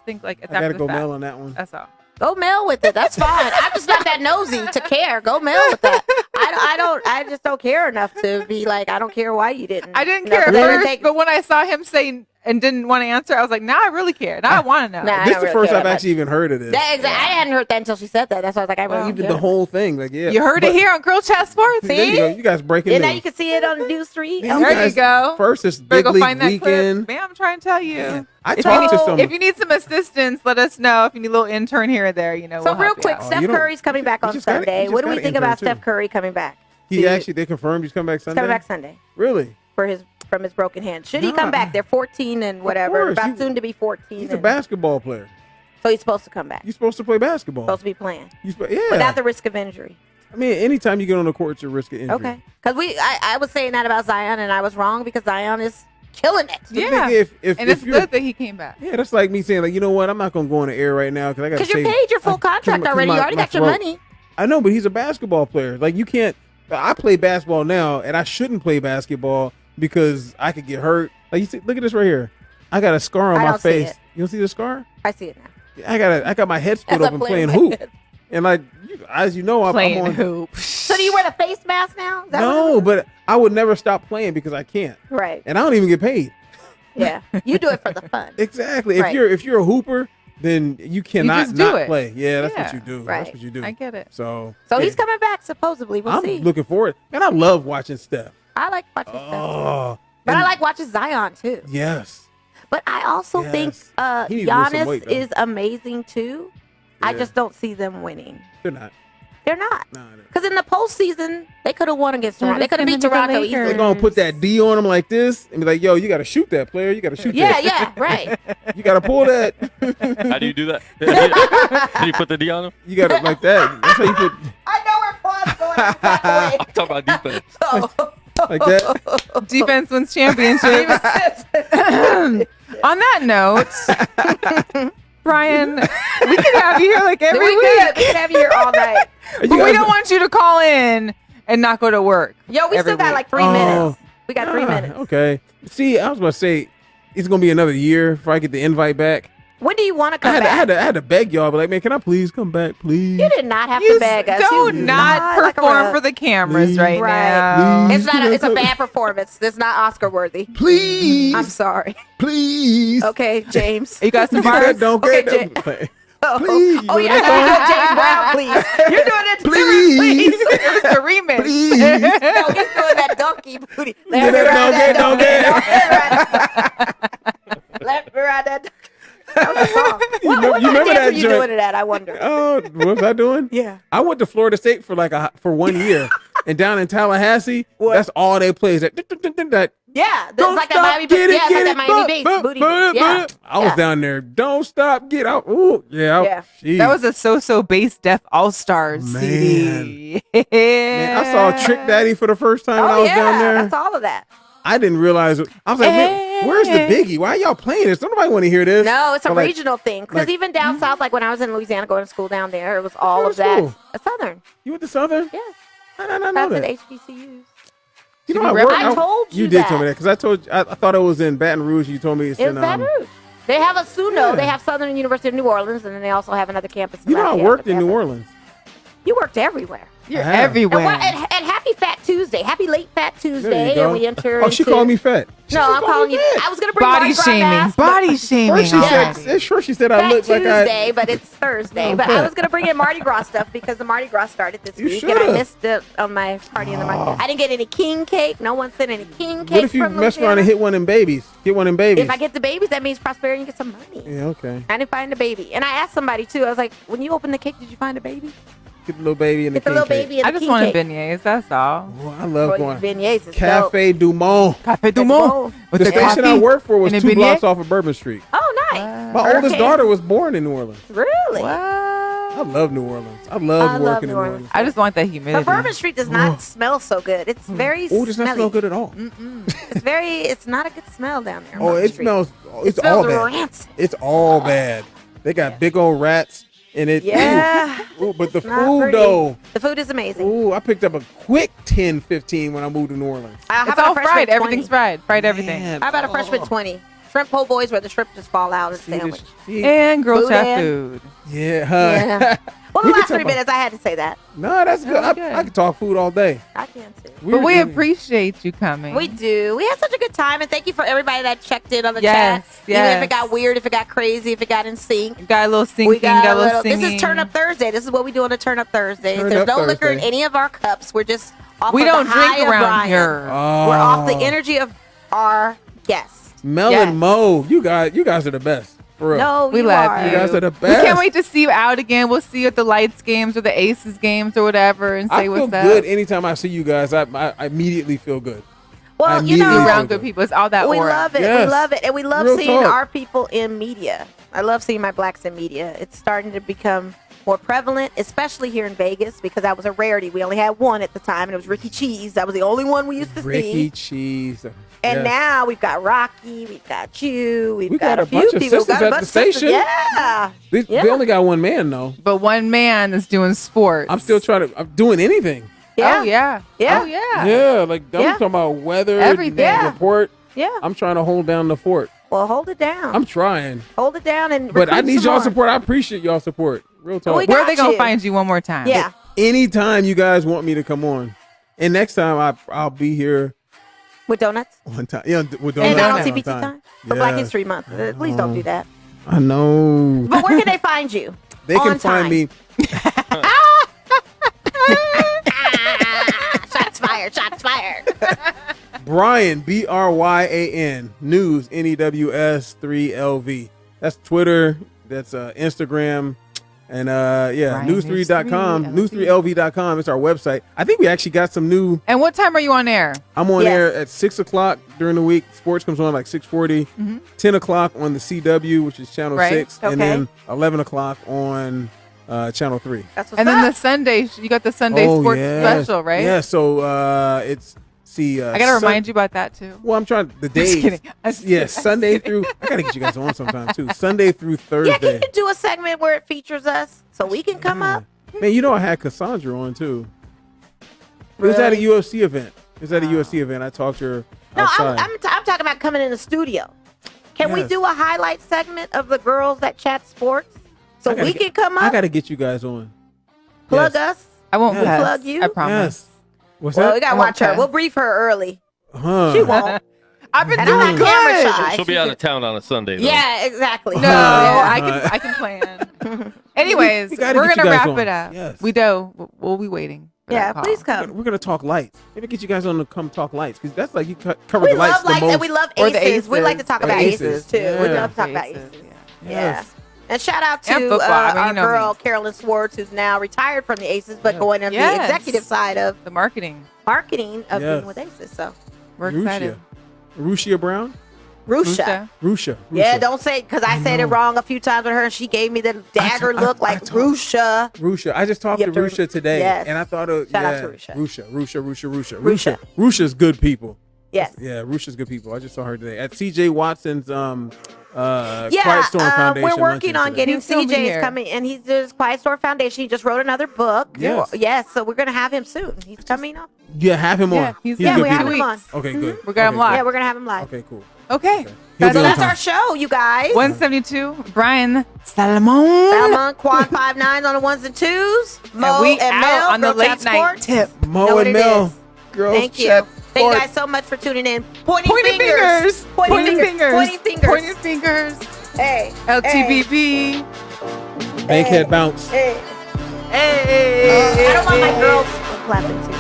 think like it's I after gotta the go fact. mail on that one. That's all. Go mail with it. That's fine. I'm just not that nosy to care. Go mail with that. I just don't care enough to be like, I don't care why you didn't. I didn't You know, care at they didn't first, take- but when I saw him say and didn't want to answer, I was like, now I really care. Now I want to know. Nah, I This don't is the really first care I've that actually even heard of this. I hadn't heard that until she said that. That's why I was like, I really don't Even care. the whole thing, like yeah. You heard But- it here on Girl Chat Sports. There you See? go. You guys breaking And news. now you can see it on News Street. Man, There you guys- go. First, it's Better big go league find that weekend. clip. Man, I'm trying to tell you. Man, I If talked to you, some. if you need some assistance, let us know. If you need a little intern here or there, So we'll real help you quick, out. Oh, Steph you don't- Curry's coming back you on just got it- Sunday. you What just do we got think an about intern, Steph too. Curry coming back? they confirmed he's coming back He's Sunday. coming back Sunday Really? for from his broken hand. Should he Nah. come back? They're 14 and whatever. course. About soon to be 14. He's a and- basketball player. So he's supposed to come back. You're supposed to play basketball. Supposed to be playing Yeah. without the risk of injury. I mean, anytime you get on the court, you're risking injury. Okay. Because I was saying that about Zion, and I was wrong because Zion is killing it. The Yeah. thing, if And it's you're- good that he came back. Yeah, that's like me saying, like, you know what? I'm not gonna go in the air right now because I got to Because you're paid your full contract already. You already got your money. I know, but he's a basketball player. Like, you can't. I play basketball now, and I shouldn't play basketball because I could get hurt. Like, you see, look at this right here. I got a scar on I my don't see face. it. You don't see the scar? I see it now. I got my head split As I'm open playing playing hoop, and like, as you know, I'm Playing on. hoop. So do you wear the face mask now? Is that what No, it is? but I would never stop playing because I can't, Right. and I don't even get paid. Yeah. You do it for the fun. Exactly. Right. If you're a hooper, then you cannot just do not it. play. Yeah, that's Yeah, what you do. right. That's what you do. I get it. So So yeah. he's coming back supposedly. We'll I'm see. looking forward. Man, I love watching Steph. I like watching stuff. Oh, But and- I like watching Zion too. Yes. But I also think Yes. He needs to lose some Giannis weight, though. is amazing too. I Yeah. just don't see them winning. They're not. They're not. Nah, Because in the postseason, they could have won against Toronto. They could have beat Toronto they're easily. gonna put that D on him like this and be like, "Yo, you got to shoot that player. You got to shoot Yeah, that. yeah, right. You got to pull that. How do you do that? Did you put the D on him? You got to like that. That's how you put I know where Paul's going that I'm talking about defense. way. like that. Defense wins championships. On that note, Brian, we can have you here like every We week. could have you here all night. But we don't want you to call in and not go to work. Yo, we every still got week. like 3 Oh. minutes. We got 3 minutes. Okay. See, I was about to say it's gonna be another year before I get the invite back. When do you want to I come had, back? I had to beg y'all, but like, man, can I please come back, please? You did not have You to beg us. do You not lied like a perform rug. for the cameras Please. right, Right. now. Please. It's not. It's a bad performance. It's not Oscar worthy. Please, I'm sorry. please. Okay, James. You got some Get bars? that, don't Okay, get that. Please. Please. Oh yeah, James Brown, please. You're doing it. Please. It was the remix. Please. No, he's doing that donkey booty. Let me Get ride that, that don't donkey. Let me ride that. That was a song. What you kind of remember dance that were you joint? doing it at? I wonder. Oh, what was I doing? Yeah. I went to Florida State for for 1 year, and down in Tallahassee, What? that's all they play is that. Yeah, there's Don't like that stop, Miami. get it, Yeah, it's get like it, that Miami Bass booty. Yeah. I was down there. Don't stop, get out. Ooh, yeah. That was a So Bass Def All Stars CD. Man, I saw Trick Daddy for the first time when I was down there. That's all of that. I didn't realize. I was like, man, where's the Biggie? Why are y'all playing this? Don't nobody want to hear this. No, it's a like, regional thing. Because even down south, like when I was in Louisiana going to school down there, it was all of that. A Southern. You went to Southern? Yes. I did not know that. That's at HBCUs. You know, I told you You did tell me that because I told you. I thought it was in Baton Rouge. You told me it's in Baton Rouge. They have a SUNO. Yeah. They have Southern University of New Orleans, and then they also have another campus. You know, I worked in New Orleans. You worked everywhere. You're everywhere. And Happy Fat Tuesday. Happy Late Fat Tuesday. And we enter she called me fat. No, I'm calling you. I was going to bring body shaming. Body shaming. She said I look like Tuesday, but it's Thursday. But I was going to bring in Mardi Gras stuff because the Mardi Gras started this week. And I missed it on my party in the Mardi. I didn't get any king cake. No one sent any king cake. What if you mess around and hit one in babies? Get one in babies. If I get the babies, that means prosperity and get some money. Yeah, okay. I didn't find a baby. And I asked somebody, too. I was like, when you open the cake, did you find a baby? Get the little baby and the king cake. I just wanted beignets. That's all. Oh, I love going. Beignets. Cafe Du Monde. Cafe Du Monde. The station I worked for was 2 blocks off of Bourbon Street. Oh, nice. My oldest daughter was born in New Orleans. Really? I love New Orleans. I love working in New Orleans. I just want that humidity. But Bourbon Street does not smell so good. It's very smelly. Oh, it does not smell good at all. It's not a good smell down there. Oh, it smells. It's all bad. Rancid. It's all bad. They got big old rats in it. Yeah. Ooh, but the food though. The food is amazing. Ooh, I picked up a quick 10, 15 when I moved to New Orleans. It's all fried. Everything's fried. Fried everything. How about a freshman 20? Shrimp po' boys where the shrimp just fall out of the sandwich. And girl chat food. Yeah. Well, the last 3 minutes, I had to say that. No, that's good. I can talk food all day. I can too. But we appreciate you coming. We do. We had such a good time, and thank you for everybody that checked in on the chat. Even if it got weird, if it got crazy, if it got in sync. Got a little singing, got a little singing. This is Turn Up Thursday. This is what we do on a Turn Up Thursday. There's no liquor in any of our cups. We're just off we of don't the high drink of around Bryan. here. We're off the energy of our guests. Mel and Mo, you guys are the best. For real. No, we love you. You guys are the best. We can't wait to see you out again. We'll see you at the Lights games or the Aces games or whatever and say what's up. I feel good anytime I see you guys. I immediately feel good. Well, you're around good people. It's all that we aura. love it. Yes. We love it. And we love Real seeing talk. our people in media. I love seeing my blacks in media. It's starting to become more prevalent, especially here in Vegas, because that was a rarity. We only had one at the time, and it was Ricky Cheese. That was the only one we used to see. Ricky Cheese. And now we've got Rocky, we've got you, we've got a few bunch of people. sisters at the station. Yeah. They only got one man though. But one man is doing sports. I'm still I'm doing anything. Yeah. Oh yeah. Yeah. Oh yeah. Yeah, like I'm talking about weather, everything. Report. Yeah. I'm trying to hold down the fort. Well, hold it down. I'm trying. Hold it down But I need y'all more. support. I appreciate y'all support. Real talk. We Where are they got gonna you. find you one more time? Yeah. Anytime you guys want me to come on, and next time I'll be here. With donuts? One time. Yeah, with donuts. And on one TBT time? For Black History Month. Please don't do that. I know. But where can they find you? They can find me. Shots fired. Shots fired. Bryan, Bryan, News, NEWS 3LV. That's Twitter. That's Instagram. And news3.com, news3lv.com. It's our website. I think we actually got some new. And what time are you on air? I'm on air at 6 o'clock during the week. Sports comes on like 6:40. 10 o'clock on the CW, which is channel 6, and then 11 o'clock on channel 3. That's what's and then up. the Sunday, you got the Sunday sports special, right? Yeah. So it's I gotta remind you about that too. Well, I'm trying the days. Sunday through. I gotta get you guys on sometime too. Sunday through Thursday. Yeah, can you do a segment where it features us so we can come up? Man, you know I had Cassandra on too. It was at a UFC event. I talked to her outside. No, I'm talking about coming in the studio. Can we do a highlight segment of the girls that chat sports so we can come up? I gotta get you guys on. Plug us. I won't plug you. I promise. Yes. What's Well, that? we gotta watch her. We'll brief her early. She won't. I've been And doing I'm not camera shy. She'll be out of town on a Sunday, though. Yeah, exactly. No, I can plan. Anyways, We gotta we're get you gonna guys wrap on. it up. Yes. We do. We'll be waiting. for Yeah, that call. please come. We're gonna talk lights. Maybe get you guys on to come talk lights because that's like you cover We the lights love the lights most. and we love Or the aces. We like to talk The about aces, aces too. yeah. We love to talk about Aces, aces. yeah. Yeah. And shout out to And football. I mean, our you know girl, me. Carolyn Swartz, who's now retired from the Aces, but going on the executive side of The marketing. marketing of being with Aces. So We're excited. Rushia Brown. Rusha. Rusha. Yeah, don't say, because I said it wrong a few times with her, and she gave me the dagger look like Rusha. Rusha. I just talked to Rusha today, yes. and I thought of Shout out to Rusha. Rusha. Rusha's good people. Yes. Yeah, Rusha's good people. I just saw her today at CJ Watson's Quiet Storm Foundation. We're working on getting He's gonna be CJ here. is coming, and he's doing his Quiet Storm Foundation. He just wrote another book. Yes. So we're gonna have him soon. He's coming up. Yeah, have him Yeah, on. he's He's good good we have people. him on. Okay, good. We're gonna have him live. Yeah, we're gonna have him live. Okay, cool. Okay. He'll So be on that's time. our show, you guys. 172. Bryan Salmond. Salmon, Quad 5'9" on the ones and twos. Mo And we and out Mel on the Girl late Chat night Sports. tip. Mo Know what and it Mel. is. Girls Thank you. Chat Thank you Sports. guys so much for tuning in. Pointing Pointing fingers. Pointing fingers. Pointing fingers. Hey. LTBB. Bankhead bounce. Hey. Hey. I don't want my girls clapping too.